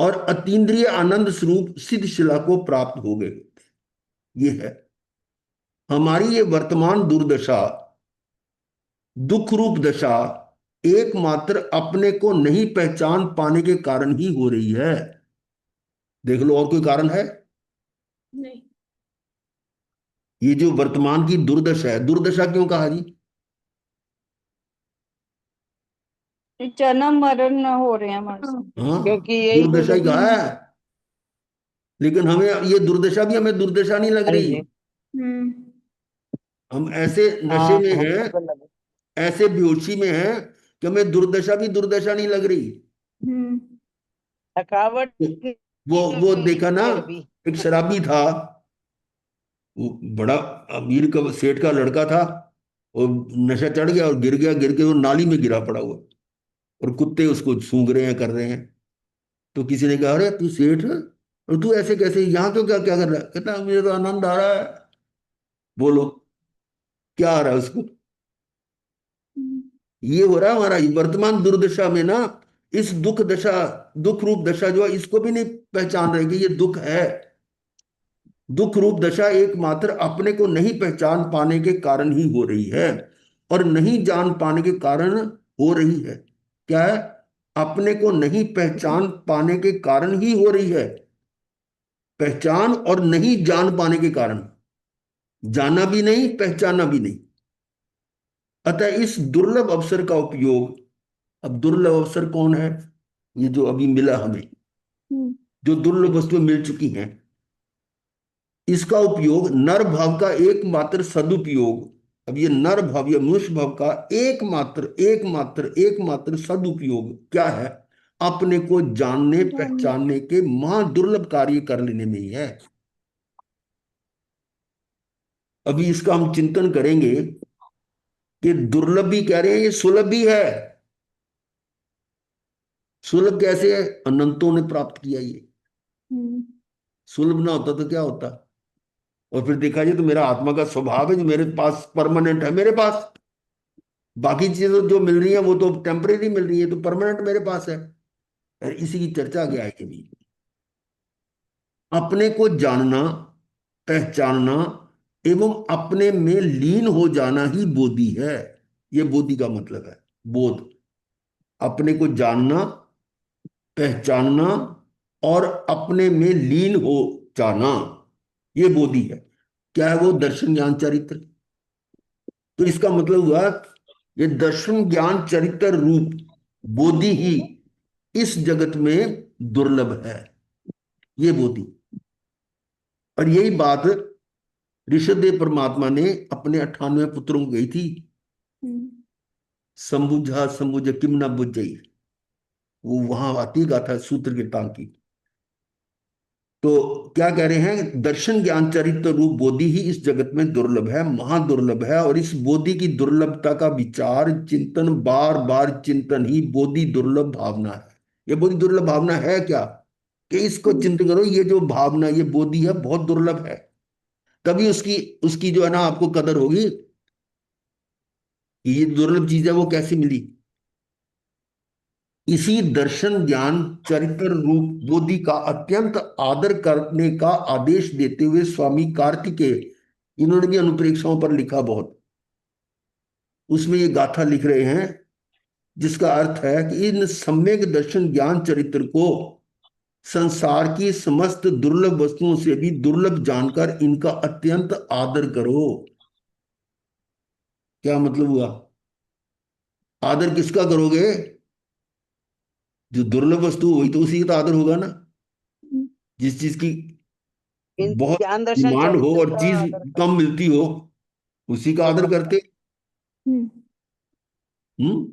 और अतीन्द्रिय आनंद स्वरूप सिद्ध शिला को प्राप्त हो गए। ये है हमारी ये वर्तमान दुर्दशा, दुख रूप दशा, एकमात्र अपने को नहीं पहचान पाने के कारण ही हो रही है। देख लो, और कोई कारण है? नहीं। ये जो वर्तमान की दुर्दशा है, दुर्दशा क्यों कहा जी? जन्म मरण हो रहे हैं हमारे साथ। हाँ, क्योंकि यही तो दुर्दशा ही कहा है, लेकिन हमें ये दुर्दशा भी हमें दुर्दशा नहीं लग हाँ रही। जी। हम ऐसे नशे हाँ में हैं, हमको लगा। ऐसे बेहोशी में हैं कि हमें दुर्दशा भी दुर्दशा नहीं लग रही। थकावट वो देखा ना, भी। एक शराबी था, वो बड़ा अमीर का सेठ का लड़का था, और नशा चढ़ गया और गिर गया, गिर के वो नाली में गिरा पड़ा हुआ, और कुत्ते उसको सूंघ रहे हैं, कर रहे हैं। तो किसी ने कहा, अरे तू सेठ है और तू ऐसे कैसे यहाँ, क्यों, क्या क्या कर रहा है? कहता मुझे तो आनंद आ रहा है। बोलो, क्या आ रहा है उसको? ये हो रहा है हमारा वर्तमान दुर्दशा में ना। इस दुख दशा, दुख रूप दशा जो है, इसको भी नहीं पहचान रहे कि ये दुख है। दुख रूप दशा एकमात्र अपने को नहीं पहचान पाने के कारण ही हो रही है, और नहीं जान पाने के कारण हो रही है। क्या है? अपने को नहीं पहचान पाने के कारण ही हो रही है। पहचान और नहीं जान पाने के कारण, जाना भी नहीं, पहचाना भी नहीं। अतः इस दुर्लभ अवसर का उपयोग, अब दुर्लभ अवसर कौन है? ये जो अभी मिला हमें, जो दुर्लभ वस्तुएं मिल चुकी हैं, इसका उपयोग नर भाव का एकमात्र सदुपयोग, अब ये नर भाव या मनुष्य भाव का एकमात्र एकमात्र एकमात्र सदुपयोग क्या है? अपने को जानने पहचानने के महादुर्लभ कार्य कर लेने में ही है। अभी इसका हम चिंतन करेंगे कि दुर्लभ भी कह रहे हैं, ये सुलभ भी है। सुलभ कैसे है? अनंतों ने प्राप्त किया ये। सुलभ ना होता तो क्या होता? और फिर देखा जाए तो मेरा आत्मा का स्वभाव है जो मेरे पास परमानेंट है, मेरे पास। बाकी चीजें जो मिल रही है वो तो टेम्परेरी मिल रही है, तो परमानेंट मेरे पास है। और इसी की चर्चा क्या है कि भी अपने को जानना, पहचानना एवं अपने में लीन हो जाना ही बोधि है। ये बोधि का मतलब है, बोध। अपने को जानना, पहचानना और अपने में लीन हो जाना, ये बोधि है। क्या है वो? दर्शन ज्ञान चरित्र। तो इसका मतलब हुआ, ये दर्शन ज्ञान चरित्र रूप बोधि ही इस जगत में दुर्लभ है, ये बोधि। और यही बात ऋषभदेव परमात्मा ने अपने 98 पुत्रों को कही थी, संबुझा संबुझ किम न बुझई। वो वहां आती गाथा सूत्र कीर्तन की। तो क्या कह रहे हैं? दर्शन ज्ञान चरित्र रूप बोधि ही इस जगत में दुर्लभ है, महादुर्लभ है। और इस बोधि की दुर्लभता का विचार, चिंतन, बार बार चिंतन ही बोधि दुर्लभ भावना है। ये बोधि दुर्लभ भावना है क्या? कि इसको चिंतन करो, ये जो भावना, ये बोधि है, बहुत दुर्लभ है। तभी उसकी उसकी जो है ना, आपको कदर होगी कि ये दुर्लभ चीज है, वो कैसे मिली। इसी दर्शन ज्ञान चरित्र रूप बोधि का अत्यंत आदर करने का आदेश देते हुए स्वामी कार्तिकेय, इन्होंने भी अनुप्रेक्षाओं पर लिखा बहुत, उसमें ये गाथा लिख रहे हैं, जिसका अर्थ है कि इन सम्यक दर्शन ज्ञान चरित्र को संसार की समस्त दुर्लभ वस्तुओं से भी दुर्लभ जानकर इनका अत्यंत आदर करो। क्या मतलब हुआ? आदर किसका करोगे? जो दुर्लभ वस्तु हुई तो उसी का तो आदर होगा ना। जिस चीज की इन बहुत ज्ञान दर्शन डिमांड हो चरित्र और का चीज आदर कर। कम मिलती हो, उसी का आदर करते। हम्म, हम्म।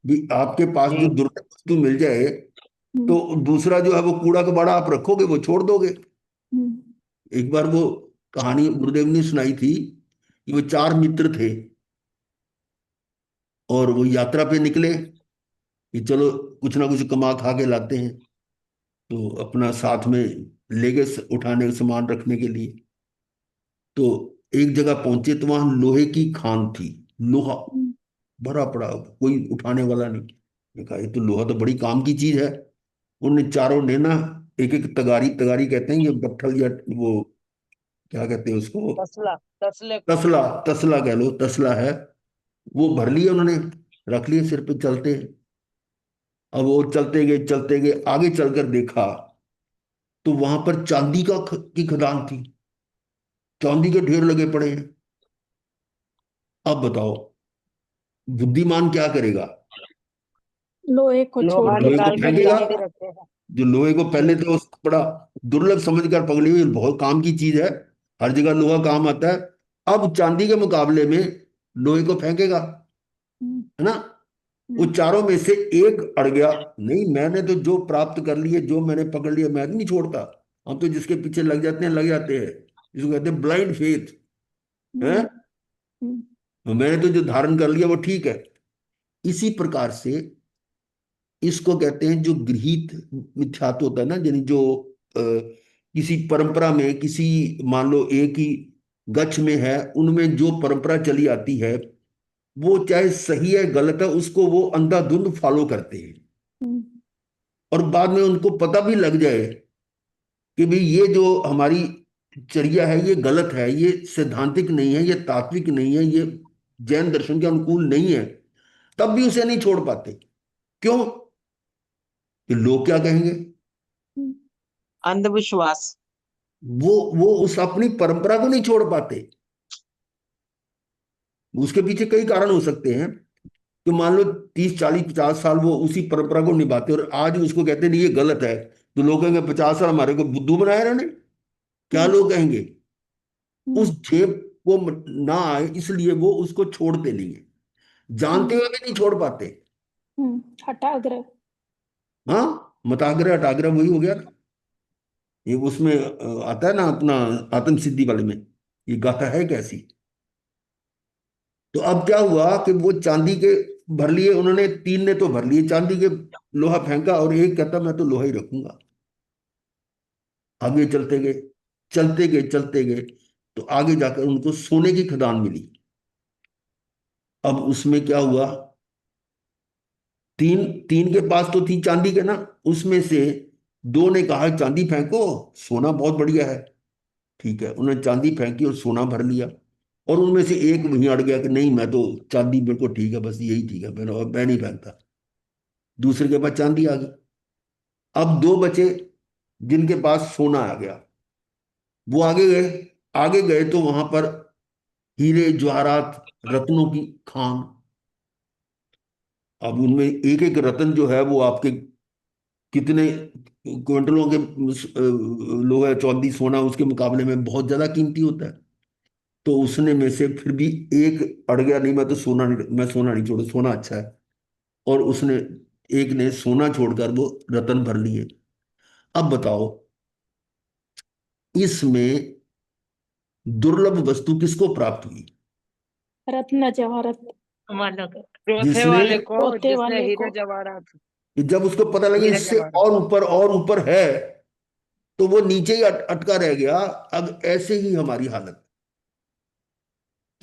भी आपके पास जो जी दुर्लभ वस्तु मिल जाए हम्म, तो दूसरा जो है वो कूड़ा कबाड़ा आप रखोगे, वो छोड़ दोगे। हम्म, एक बार वो कहानी गुरुदेव ने सुनाई थी कि वो चार मित्र थे और वो यात्रा पे निकले कि चलो कुछ ना कुछ कमा खा के लाते हैं, तो अपना साथ में ले गए उठाने का सामान रखने के लिए। तो एक जगह पहुंचे तो वहां लोहे की खान थी, लोहा हम्म, भरा पड़ा, कोई उठाने वाला नहीं। मैं कहा ये तो लोहा तो बड़ी काम की चीज है। उन चारों ने ना एक एक तगारी, तगारी कहते हैं ये बट्ठल या वो क्या कहते हैं उसको, तसला, तसले को। तसला, तसला कह लो, तसला है, वो भर लिया उन्होंने, रख लिए सिर पे चलते। अब वो चलते गए आगे चलकर देखा तो वहां पर चांदी की खदान थी, चांदी के ढेर लगे पड़े हैं। अब बताओ बुद्धिमान क्या करेगा? लोहे को छोड़ लोहा के लोहे को निकाल के फेंकेगा। चांदी रखते हैं। जो लोहे को पहले जी तो उसको बड़ा दुर्लभ समझकर पकड़ी हुई, बहुत काम की चीज है, हर जगह लोहा काम आता है। अब चांदी के मुकाबले में लोहे को फेंकेगा, हम्म, है ना? वो हम्म, चारों में से एक अड़ गया, नहीं मैंने तो जो प्राप्त कर लिए, जो मैंने पकड़ लिया मैं नहीं छोड़ता। हम तो जिसके पीछे लग जाते हैं, लग जाते हैं, जिसको कहते हैं ब्लाइंड फेथ है। हम्म, हम्म, मैंने तो जो धारण कर लिया वो ठीक है। इसी प्रकार से इसको कहते हैं जो गृहीत मिथ्यात्व होता है ना, यानी जो किसी परंपरा में, किसी मान लो एक ही गच्छ में है, उनमें जो परंपरा चली आती है वो चाहे सही है गलत है उसको वो अंधाधुंध फॉलो करते हैं। हम्म, और बाद में उनको पता भी लग जाए कि भाई ये जो हमारी चर्या है ये गलत है, ये सैद्धांतिक नहीं है, ये तात्विक नहीं है, ये जैन दर्शन के अनुकूल नहीं है, तब भी उसे नहीं छोड़ पाते। क्यों? कि लोग क्या कहेंगे। हम्म, अंधविश्वास। वो उस अपनी परंपरा को नहीं छोड़ पाते। उसके पीछे कई कारण हो सकते हैं कि मान लो 30 40 50 साल वो उसी परंपरा को निभाते और आज उसको कहते नहीं ये गलत है, तो लोग कहेंगे 50 साल हमारे को बुद्धू बनाया इन्होंने, क्या लोग कहेंगे। उस हम्म, झेप को ना आए इसलिए वो उसको छोड़ते नहीं है, जानते हुए भी नहीं छोड़ पाते। हठाग्रह। हाँ, मताग्रह हटाग्रह वही हो गया ना। ये उसमें आता है ना अपना आत्म सिद्धि वाले में, ये गाथा है कैसी। तो अब क्या हुआ कि वो चांदी के भर लिए उन्होंने, तीन ने तो भर लिए चांदी के, लोहा फेंका और एक कहता मैं तो लोहा ही रखूंगा। आगे चलते गए, चलते गए तो आगे जाकर उनको सोने की खदान मिली। अब उसमें क्या हुआ, तीन तीन के पास तो थी चांदी के ना, उसमें से दो ने कहा चांदी फेंको, सोना बहुत बढ़िया है। ठीक है, उन्होंने चांदी फेंकी और सोना भर लिया। और उनमें से एक वहीं अड़ गया कि नहीं मैं तो चांदी मेरे को ठीक है, बस यही ठीक है, मैं नहीं फेंकता। दूसरे के पास चांदी आ गई। अब दो बचे जिनके पास सोना आ गया, वो आगे गए। आगे गए तो वहां पर हीरे जवाहरात, रत्नों की खान। अब उनमें एक एक रत्न जो है वो आपके कितने क्विंटलों के लोहा चांदी सोना उसके मुकाबले में बहुत ज्यादा कीमती होता है। तो उसने में से फिर भी एक अड़ गया, नहीं मैं तो सोना नहीं, मैं सोना नहीं छोड़ू, सोना अच्छा है। और उसने, एक ने सोना छोड़कर वो रत्न भर लिए। अब बताओ इसमें दुर्लभ वस्तु किसको प्राप्त हुई? रत्न जवाहरत। मानक। चौथे जिसने, वाले को, चौथे जिसने वाले हीरे को। जवाहरात। कि जब उसको पता लगे हीरे इससे जवाहरात। और ऊपर है, तो वो नीचे ही अटका रह गया। अब ऐसे ही हमारी हालत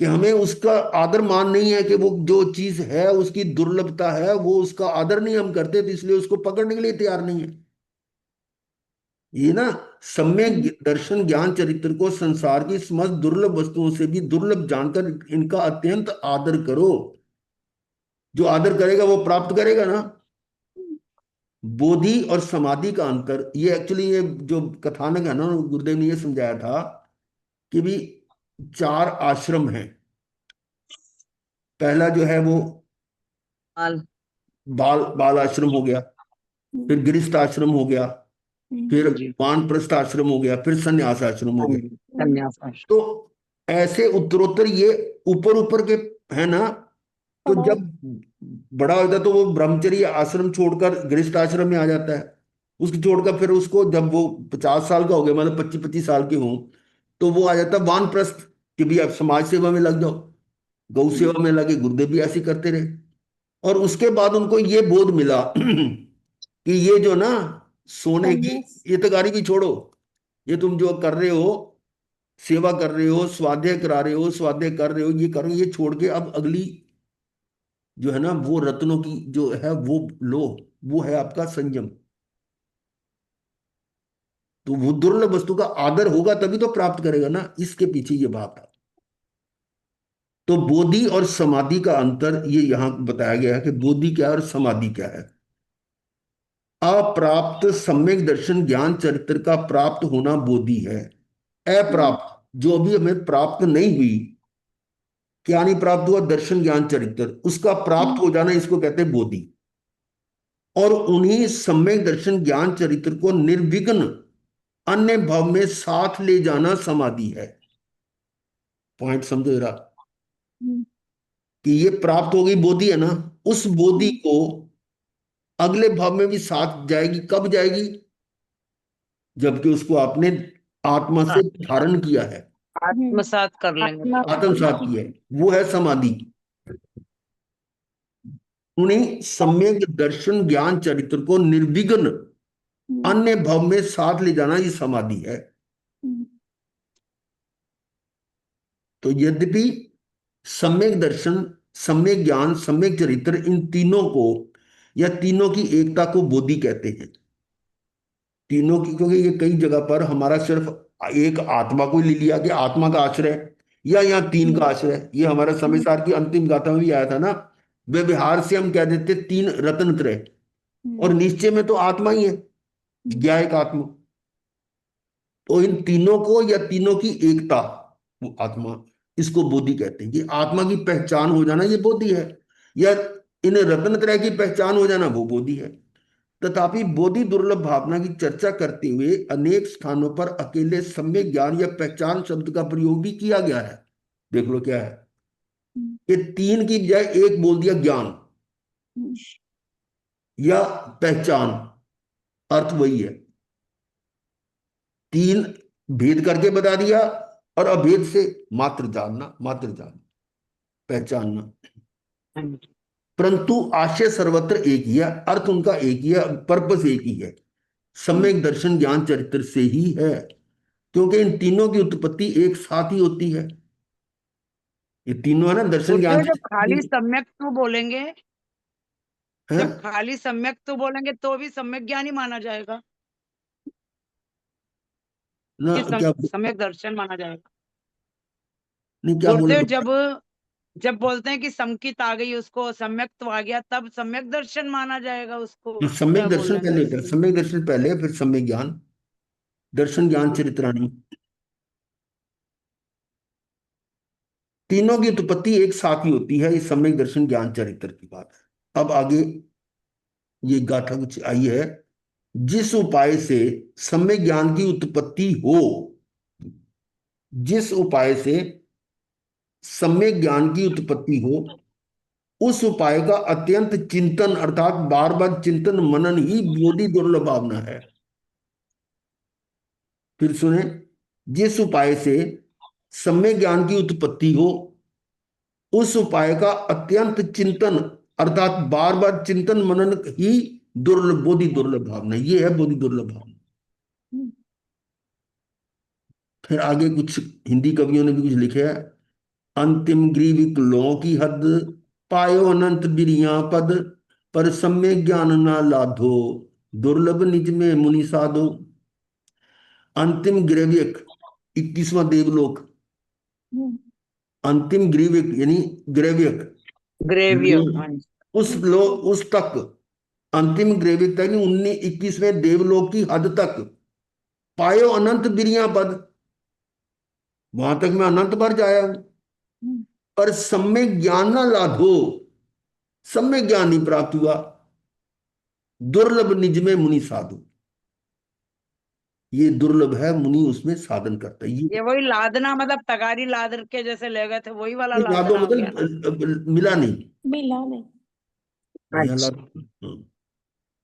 कि हमें उसका आदर मान नहीं है, कि वो जो चीज है उसकी दुर्लभता है, वो उसका आदर नहीं हम करते, तो इसलिए उसको पकड़ने के लिए तैयार नहीं है। ये ना सम्यक दर्शन ज्ञान चरित्र को संसार की समस्त दुर्लभ वस्तुओं से भी दुर्लभ जानकर इनका अत्यंत आदर करो। जो आदर करेगा वो प्राप्त करेगा ना। बोधि और समाधि का अंतर, ये एक्चुअली ये जो कथानक है ना, गुरुदेव ने ये समझाया था कि भी 4 आश्रम हैं। पहला जो है वो बाल बाल बाल आश्रम हो गया, फिर गृहस्थ आश्रम हो गया, फिर जी। वानप्रस्थ आश्रम हो गया, फिर संन्यास आश्रम हो हाँ गया। जी, संन्यास आश्रम। तो ऐसे उत्तरोत्तर ये ऊपर ऊपर के है ना। तो जब बड़ा होता है तो वो ब्रह्मचर्य आश्रम छोड़कर गृहस्थ आश्रम में आ जाता है। उसको छोड़कर फिर उसको जब वो 50 साल का हो गया, मतलब 25-25 साल के हों, तो वो आ जाता है वानप्रस्थ कि भी अब समाज सेवा में लग जाओ, गौ सेवा में लगे। गुरुदेव भी ऐसे करते रहे। और उसके बाद उनको ये बोध मिला कि ये जो ना सोने की ये तगारी भी छोड़ो, ये तुम जो कर रहे हो, सेवा कर रहे हो, स्वाध्याय करा रहे हो, स्वाध्याय कर रहे हो, ये करो, ये छोड़ के अब अगली जो है ना वो रत्नों की जो है वो लो, वो है आपका संयम। तो वो दुर्लभ वस्तु का आदर होगा तभी तो प्राप्त करेगा ना, इसके पीछे ये बात है। तो बोधि और समाधि का अंतर ये यहां बताया गया है कि बोधि क्या है और समाधि क्या है। अप्राप्त सम्यक दर्शन ज्ञान चरित्र का प्राप्त होना बोधि है। अप्राप्त जो अभी हमें प्राप्त नहीं हुई, क्या नहीं प्राप्त हुआ, दर्शन ज्ञान चरित्र, उसका प्राप्त हो जाना इसको कहते हैं बोधि। और उन्हीं सम्यक दर्शन ज्ञान चरित्र को निर्विघ्न अन्य भाव में साथ ले जाना समाधि है। पॉइंट समझो जरा, कि ये प्राप्त हो गई बोधि है ना, उस बोधि को अगले भाव में भी साथ जाएगी। कब जाएगी, जबकि उसको आपने आत्मा से धारण किया है, आत्मसात कर लेंगे। आत्मसात किया है, वो है समाधि। उन्हीं सम्यक दर्शन ज्ञान चरित्र को निर्विघ्न अन्य भाव में साथ ले जाना ये समाधि है। तो यद्यपि सम्यक दर्शन, सम्यक ज्ञान, सम्यक चरित्र, इन तीनों को या तीनों की एकता को बोधि कहते हैं। तीनों की, क्योंकि ये कई जगह पर हमारा सिर्फ एक आत्मा को ले लिया कि आत्मा का आश्रय, या यहाँ तीन का आश्रय। ये हमारा समय सार की अंतिम गाथा में भी आया था ना, व्यवहार से हम कह देते 3 रत्न त्रय, और निश्चय में तो आत्मा ही है, ज्ञा एक आत्मा। तो इन तीनों को या तीनों की एकता, वो आत्मा, इसको बोधि कहते हैं। ये आत्मा की पहचान हो जाना ये बोधि है, या इन रत्न त्रय की पहचान हो जाना वो बोधि है। तथापि बोधि दुर्लभ भावना की चर्चा करते हुए अनेक स्थानों पर अकेले सम्यक ज्ञान या पहचान शब्द का प्रयोग भी किया गया है। देख लो क्या है, कि 3 की बजाय 1 बोल दिया, ज्ञान या पहचान, अर्थ वही है। 3 भेद करके बता दिया, और अभेद से मात्र जानना, मात्र जानना, पहचानना। परंतु आशय सर्वत्र एक ही है, अर्थ उनका एक ही है, पर्पस एक ही है, सम्यक दर्शन ज्ञान चरित्र से ही है। क्योंकि इन तीनों की उत्पत्ति एक साथ ही होती है। ये तीनों है ना, दर्शन ज्ञान जब खाली सम्यक तो बोलेंगे, है जब खाली सम्यक तो बोलेंगे तो भी सम्यक ज्ञान ही माना जाएगा ना। कि क्या सम्यक दर्शन माना जाएगा। नहीं, क्या बोले गुरुदेव जब बोलते हैं कि समकित आ गई, उसको सम्यक तो आ गया, तब सम्यक दर्शन माना जाएगा उसको, सम्यक क्या बोल दर्शन रहे पहले हैं? होता है, सम्यक दर्शन पहले, फिर सम्यक ज्ञान, दर्शन ज्ञान चरित्राणी, तीनों की उत्पत्ति एक साथ ही होती है। इस सम्यक दर्शन ज्ञान चरित्र की बात है। अब आगे ये गाथा कुछ आई है, जिस उपाय से सम्यक ज्ञान की उत्पत्ति हो, जिस उपाय से सम्यक ज्ञान की उत्पत्ति हो, उस उपाय का अत्यंत चिंतन अर्थात बार बार चिंतन मनन ही बोधि दुर्लभ भावना है। फिर सुने, जिस उपाय से सम्यक ज्ञान की उत्पत्ति हो, उस उपाय का अत्यंत चिंतन अर्थात बार बार चिंतन मनन ही दुर्लभ, बोधि दुर्लभ भावना, ये है बोधि दुर्लभ भावना। फिर आगे कुछ हिंदी कवियों ने भी कुछ लिखे है, अंतिम ग्रीविक लो की हद, पायो अनंत बिरिया पद, पर सम्यक ज्ञान ना लाधो, दुर्लभ निज में मुनि साधो। अंतिम ग्रेवियक 21वां देवलोक, अंतिम ग्रीविक यानी ग्रेवियक, ग्रेवियर, हाँ जी। उस तक, अंतिम ग्रेविक तक 21वें देवलोक की हद तक पायो अनंत बिरिया पद, वहां तक मैं अनंत बार जाया हूं, पर सम्यक ज्ञान ना लाधो, सम्यक ज्ञान नहीं प्राप्त हुआ। दुर्लभ निज में मुनि साधु, ये दुर्लभ है, मुनि उसमें साधन करता है। ये वही लादना, मतलब तगारी लाद के जैसे ले गए थे, वही वाला ये लादो लादना हो गया ना। मतलब मिला नहीं, मिला नहीं। यहाँ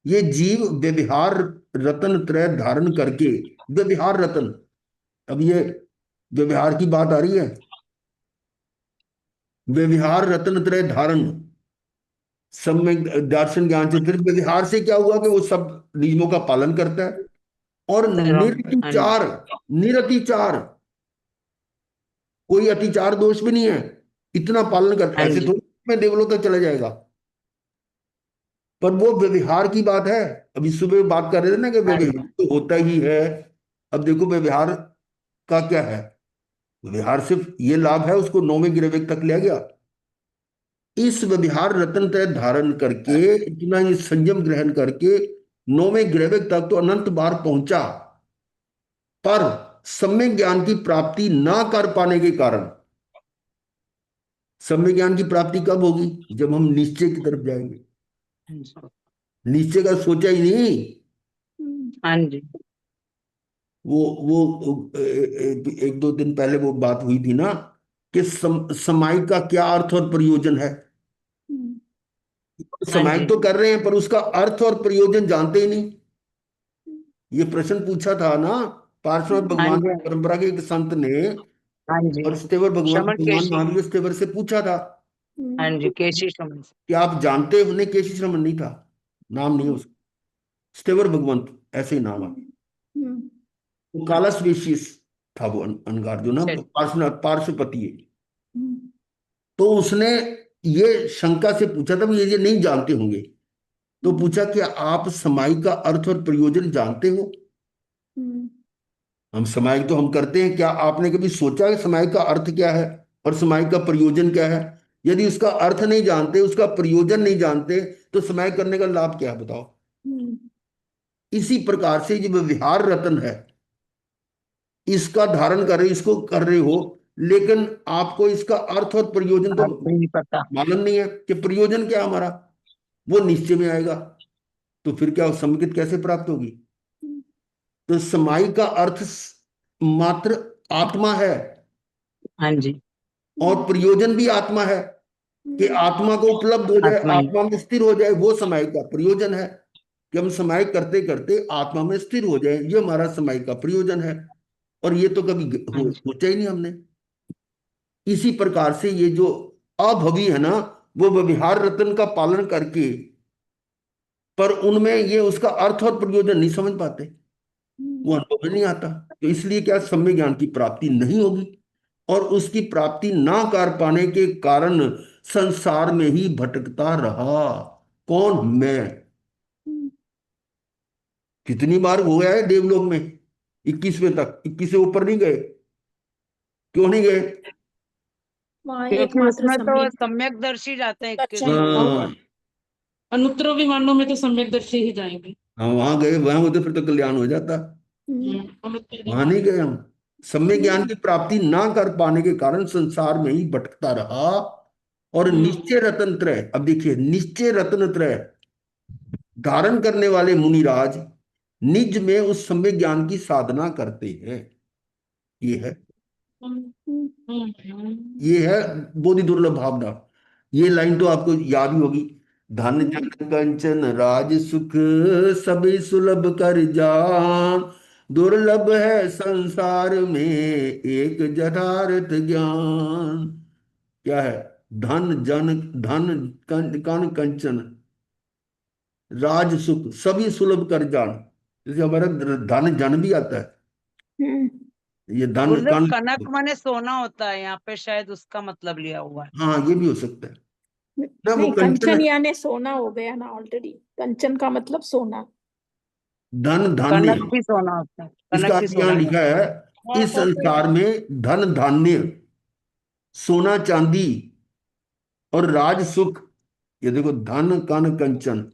ये जीव व्यवहार रतन त्रय धारण करके, व्यवहार रतन, अब ये व्यवहार की बात आ रही है, व्यवहार रतन त्रय धारण, सब में दर्शन ज्ञान से, फिर व्यवहार से क्या हुआ कि वो सब नियमों का पालन करता है और हाँ जी। निरतिचार, निरतिचार, कोई अतिचार दोष भी नहीं है, इतना पालन करता है, हाँ ऐसे जी। थोड़ी में देवलोक तक चला जाएगा। पर वो व्यवहार की बात है, अभी सुबह बात कर रहे थे ना कि व्यवहार तो होता ही है। अब देखो व्यवहार का क्या है, व्यवहार सिर्फ ये लाभ है, उसको 9वें गिरवेक तक ले गया। इस व्यवहार रतन तय धारण करके, इतना ही संयम ग्रहण करके 9वें गिरवेक तक तो अनंत बार पहुंचा, पर सम्यक ज्ञान की प्राप्ति ना कर पाने के कारण, सम्यक ज्ञान की प्राप्ति कब होगी, जब हम निश्चय की तरफ जाएंगे। निश्चय का सोचा ही नहीं। हाँ जी। वो एक दो दिन पहले वो बात हुई थी ना कि समाई का क्या अर्थ और प्रयोजन है। समाई तो कर रहे हैं पर उसका अर्थ और प्रयोजन जानते ही नहीं। ये प्रश्न पूछा था ना पार्श्व भगवान की परंपरा के एक संत ने, हाँ जी। और स्तेवर भगवान श्रमण केशी। महावीर स्तेवर से पूछा था हाँ जी, केशी श्रमण। कि आप जानते हो, नहीं केशी श्रमण नहीं था, नाम नहीं है उसका, स्तेवर भगवंत ऐसे ही नाम है। वो काला स्पेशियस था वो अनगार जो ना पार्श्वपति है। तो उसने ये शंका से पूछा था, ये नहीं जानते होंगे, तो पूछा कि आप समाई का अर्थ और प्रयोजन जानते हो। हम समाई तो हम करते हैं, क्या आपने कभी सोचा कि समाई का अर्थ क्या है और समाई का प्रयोजन क्या है? यदि उसका अर्थ नहीं जानते, उसका प्रयोजन नहीं जानते, तो समाई करने का लाभ क्या है बताओ। इसी प्रकार से जो व्यवहार रतन है, इसका धारण कर रहे, इसको कर रहे हो, लेकिन आपको इसका अर्थ और प्रयोजन तो नहीं पता। मालूम नहीं है कि प्रयोजन क्या हमारा, वो निश्चय में आएगा, तो फिर क्या समुचित कैसे प्राप्त होगी? तो समाई का अर्थ मात्र आत्मा है, हाँ जी। और प्रयोजन भी आत्मा है, कि आत्मा को उपलब्ध हो जाए, आत्मा ही। आत्मा में स्थिर हो जाए, वो समाई का प्रयोजन है। कि हम समाई करते करते आत्मा में स्थिर हो जाए, ये हमारा समाई का प्रयोजन है। और ये तो कभी सोचा ही नहीं हमने। इसी प्रकार से ये जो अभवी है ना, वो व्यवहार रतन का पालन करके, पर उनमें ये उसका अर्थ और प्रयोजन नहीं समझ पाते, वो अनुभव में नहीं आता, तो इसलिए क्या सम्यक ज्ञान की प्राप्ति नहीं होगी, और उसकी प्राप्ति ना कर पाने के कारण संसार में ही भटकता रहा। कौन? मैं। कितनी बार हो गया है देवलोक में, 21वें तक, 21 से ऊपर नहीं गए, क्यों नहीं गए? वहाँ क्योंकि एकमात्र उसमें तो सम्यक सम्यकदर्शी जाते हैं अच्छा। हाँ, अनुत्तरों विमानों में तो सम्यकदर्शी ही जाएंगे। हम वहां गए, वहां होते फिर तो कल्याण हो जाता, अनुत्तर वहां नहीं गए हम। सम्यक ज्ञान की प्राप्ति ना कर पाने के कारण संसार में ही भटकता रहा, और निश्चय रतन त्रय, अब देखिए निश्चय रतन त्रय धारण करने वाले मुनिराज निज में उस सम्यक ज्ञान की साधना करते हैं। ये है, ये है बोधि दुर्लभ भावना। ये लाइन तो आपको याद ही होगी, धन जन कंचन राज सुख सभी सुलभ कर जान, दुर्लभ है संसार में एक यथार्थ ज्ञान। क्या है? धन जन, धन कन कंचन राज सुख सभी सुलभ कर जान, जैसे हमारा धन जन भी आता है, ये धन गुरुदेव, कन, कनक माने सोना होता है, यहाँ पे शायद उसका मतलब लिया हुआ है। हाँ ये भी हो सकता है ना। वो नहीं, कंचन कंचन यानी सोना हो गया ना ऑलरेडी। कंचन का मतलब सोना। धन धान्य, कनक भी सोना होता है, इसका कनक भी अर्थ यहाँ सोना लिखा होता है इस संसार में धन धान्य, सोना चांदी और राज सुख, ये देखो धन कन कंचन,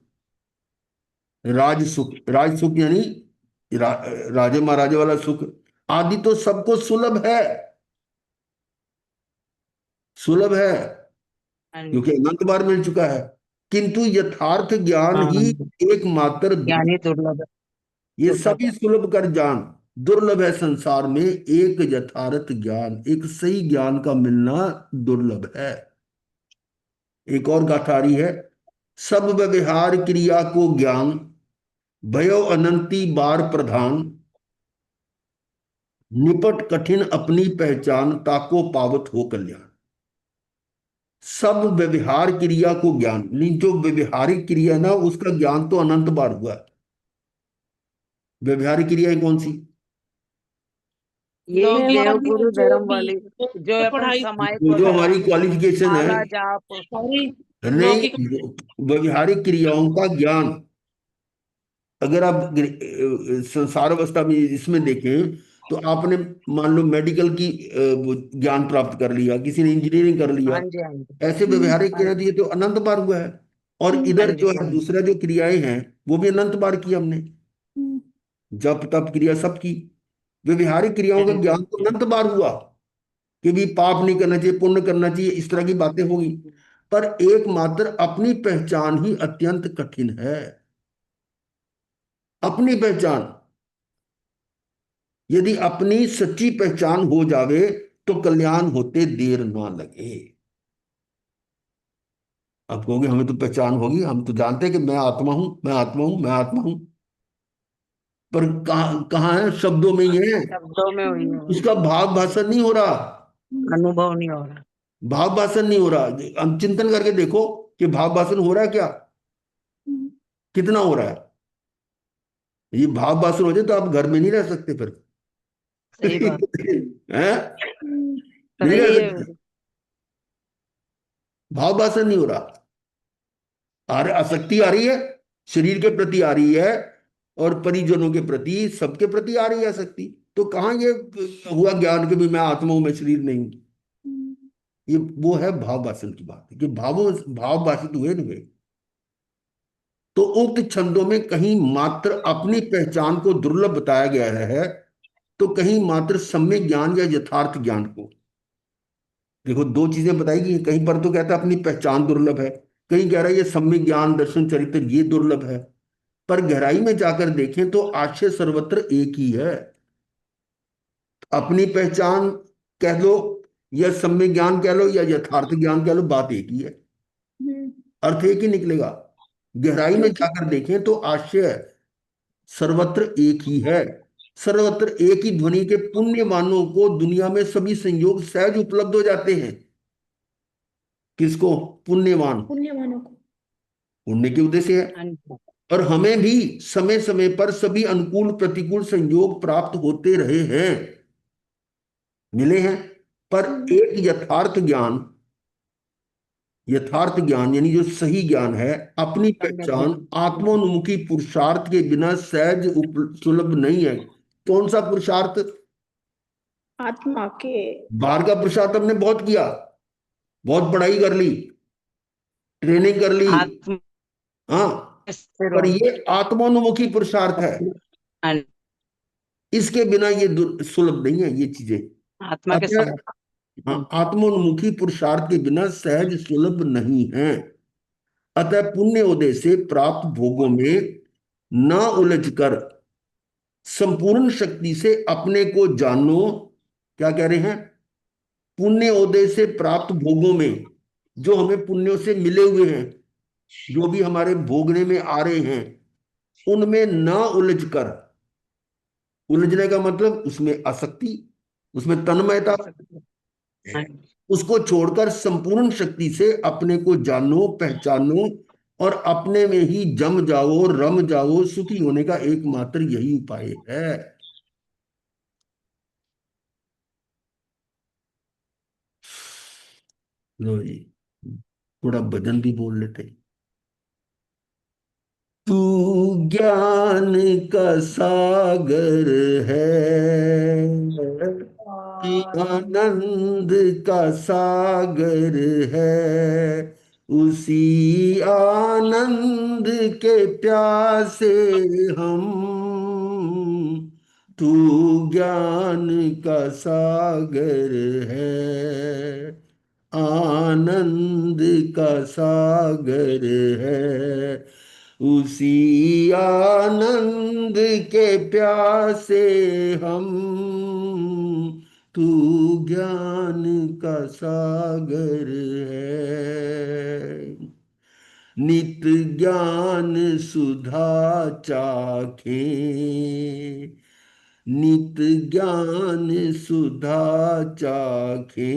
राज सुख, राज सुख यानी राजे महाराजे वाला सुख आदि तो सबको सुलभ है, सुलभ है है। क्योंकि अनंत बार मिल चुका है। किंतु यथार्थ ज्ञान हाँ, ही एकमात्र ज्ञानी दुर्लभ है। ये दुर्लभ सभी सुलभ कर जान, दुर्लभ है संसार में एक यथार्थ ज्ञान, एक सही ज्ञान का मिलना दुर्लभ है। एक और गाथा आ रही है, सब व्यवहार क्रिया को ज्ञान, भयो अनंती बार प्रधान, निपट कठिन अपनी पहचान, ताको पावत हो कल्याण। सब व्यवहार क्रिया को ज्ञान, नहीं जो व्यवहारिक क्रिया ना उसका ज्ञान तो अनंत बार हुआ। व्यवहारिक क्रियाएं कौन सी? ये व्यवहार में देवगुरु जो धर्म भी वाली, जो जो अपन पढ़ाई समाज जो जो वगैरह, हमारी क्वालिफिकेशन है, माला जाप, सारी नहीं, लौकिक व्यवहारिक क्रियाओं का ज्ञान। अगर आप संसार अवस्था में इसमें देखें तो आपने मान लो मेडिकल की वो ज्ञान प्राप्त कर लिया, किसी ने इंजीनियरिंग कर लिया, हाँ जी, हाँ जी, ऐसे व्यवहारिक हाँ क्रिया तो जी, ये तो अनंत बार हुआ है। और हाँ इधर जी, जो हाँ है जी। दूसरा जो क्रियाएं हैं वो भी अनंत बार की हमने, जप तप क्रिया सब की। व्यवहारिक क्रियाओं का बिल्कुल। ज्ञान तो अनंत बार हुआ कि भी पाप नहीं करना चाहिए, पुण्य करना चाहिए, इस तरह की बातें होगी। पर एकमात्र अपनी पहचान ही अत्यंत कठिन है, अपनी पहचान। यदि अपनी सच्ची पहचान हो जावे तो कल्याण होते देर ना लगे। आप कहोगे हमें तो पहचान होगी, हम तो जानते हैं कि मैं आत्मा हूं, मैं आत्मा हूं, मैं आत्मा हूं, पर कहाँ है? शब्दों में ही है, शब्दों में हुई है, उसका भाव भाषण नहीं हो रहा, अनुभव नहीं हो रहा। भाव भाषण नहीं हो रहा। हम चिंतन करके देखो कि भाव भाषण हो रहा है क्या, कितना हो रहा है। ये भाव भाषण हो जाए तो आप घर में नहीं रह सकते फिर। सही बात, हैं? नहीं रह सही है। सकते, भाव भाषण नहीं हो रहा। आसक्ति आ रही है, शरीर के प्रति आ रही है और परिजनों के प्रति, सबके प्रति आ रही है आसक्ति। तो कहाँ ये हुआ ज्ञान कि भी मैं आत्मा हूं, मैं शरीर नहीं हूं। ये वो है भाव भाषण की बात है कि भाव भाषित हुए नहीं हुए। तो उक्त छंदों में कहीं मात्र अपनी पहचान को दुर्लभ बताया गया है, तो कहीं मात्र सम्यक ज्ञान या यथार्थ ज्ञान को। देखो दो चीजें बताई गई, कहीं पर तो कहता है अपनी पहचान दुर्लभ है, कहीं कह रहा है ये सम्यक ज्ञान दर्शन चरित्र ये दुर्लभ है। पर गहराई में जाकर देखें तो आशय सर्वत्र एक ही है। अपनी पहचान कह लो या सम्यक ज्ञान कह लो या यथार्थ ज्ञान कह लो, बात एक ही है, अर्थ एक ही निकलेगा। गहराई में क्योंकि जाकर देखें तो आशय सर्वत्र एक ही है। सर्वत्र एक ही ध्वनि के पुण्यवानों को दुनिया में सभी संयोग सहज उपलब्ध हो जाते हैं। किसको? पुण्यवान, पुण्यवानों को पुण्य के उद्देश्य से है। हाँ जी, और हमें भी समय समय पर सभी अनुकूल प्रतिकूल संयोग प्राप्त होते रहे हैं, मिले हैं। पर एक यथार्थ ज्ञान, यथार्थ ज्ञान यानी जो सही ज्ञान है, अपनी पहचान आत्मोन्मुखी पुरुषार्थ के बिना सहज सुलभ नहीं है। कौन सा पुरुषार्थ? आत्मा के बाहर का पुरुषार्थ हमने बहुत किया, बहुत पढ़ाई कर ली, ट्रेनिंग कर ली, आत्मा हाँ, स्थिर पर होना। ये आत्मोन्मुखी पुरुषार्थ है, हाँ, इसके बिना ये सुलभ नहीं है ये चीजें। आत्मा के अतः सम्मुख। हाँ, आत्मोन्मुखी पुरुषार्थ के बिना सहज सुलभ नहीं है। अतः पुण्य उदय से प्राप्त भोगों में न उलझकर संपूर्ण शक्ति से अपने को जानो। क्या कह रहे हैं? पुण्य उदय से प्राप्त भोगों में, जो हमें पुण्यों से मिले हुए हैं, जो भी हमारे भोगने में आ रहे हैं, उनमें न उलझकर, उलझने का मतलब उसमें आसक्ति, उसमें तन्मयता, हाँ, उसको छोड़कर संपूर्ण शक्ति से अपने को जानो, पहचानो और अपने में ही जम जाओ, रम जाओ। सुखी होने का एकमात्र यही उपाय है। लो जी, थोड़ा भजन भी बोल लेते। तू ज्ञान का सागर है, आनंद का सागर है, उसी आनंद के प्यासे हम। तू ज्ञान का सागर है, आनंद का सागर है, उसी आनंद के प्यासे हम। तू ज्ञान का सागर है। नित ज्ञान सुधा चाखे, नित ज्ञान सुधा चाखे,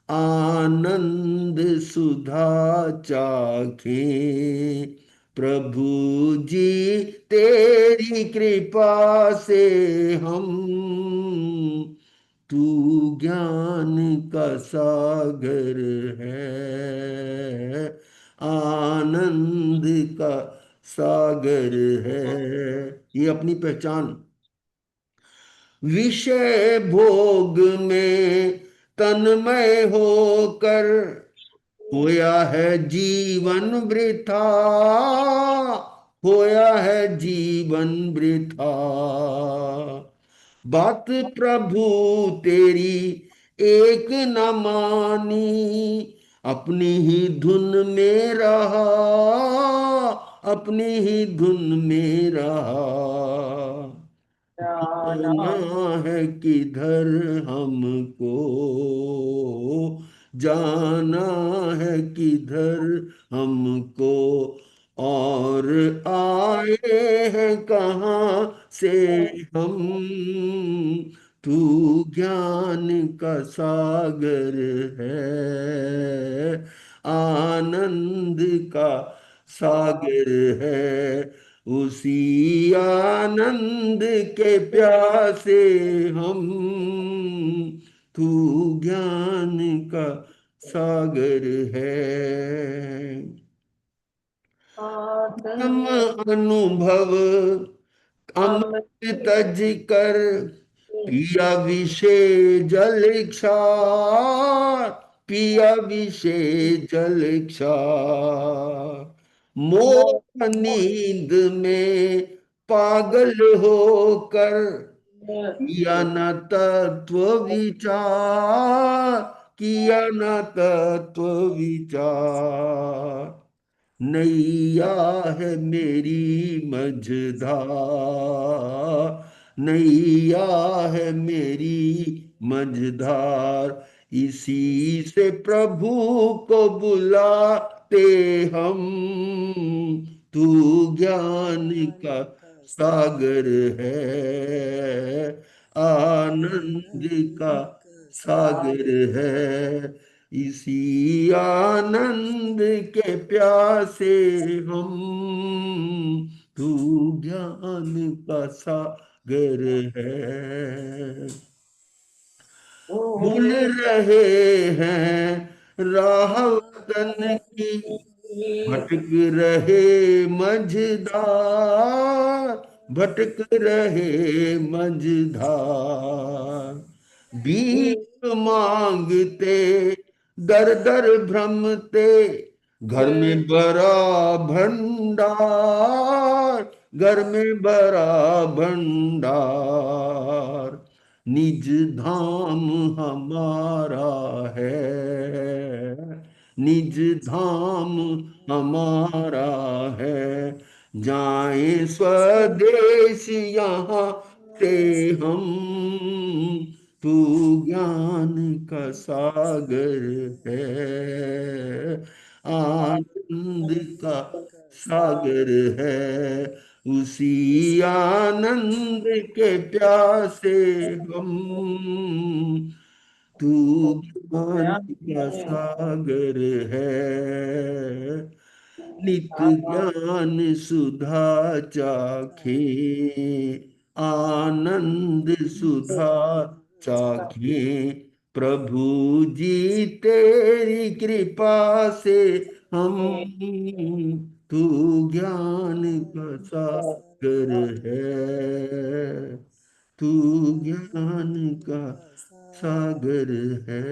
आनंद सुधा चाखे। प्रभु जी तेरी कृपा से हम। तू ज्ञान का सागर है, आनंद का सागर है। ये अपनी पहचान। विषय भोग में तन्मय होकर होया है जीवन वृथा, होया है जीवन वृथा। बात प्रभु तेरी एक न मानी, अपनी ही धुन में रहा, अपनी ही धुन में रहा। जाना है किधर हमको, जाना है किधर हमको, और आए हैं कहाँ से हम। तू ज्ञान का सागर है, आनंद का सागर है, उसी आनंद के प्यासे हम। तू ज्ञान का सागर है। हम अनुभव अमृत तज कर, पिया विषय जल क्षार, पिया विषय जल क्षार। मोह नींद में पागल होकर, किया न तत्व विचार, किया न तत्व विचार। नैया है मेरी मझधार, नैया है मेरी मझधार। इसी से प्रभु को बुलाते हम। तू ज्ञान का सागर है, आनंद का सागर है, इसी आनंद के प्यासे हम। तू ज्ञान का सागर है। भूल रहे हैं राह वतन की, भटक रहे मझधार, भटक रहे मझधार। भीख मांगते दर दर भ्रमते, घर में बड़ा भंडार, घर में बड़ा भंडार। निज धाम हमारा है, निज धाम हमारा है। जाए स्वदेश यहाँ से हम। तू ज्ञान का सागर है, आनंद का सागर है, उसी आनंद के प्यासे हम। तू ज्ञान का सागर है, नित ज्ञान सुधा चाखे, आनंद सुधा चाखे। प्रभु जी तेरी कृपा से हम। तू ज्ञान का सागर है, तू ज्ञान का सागर है।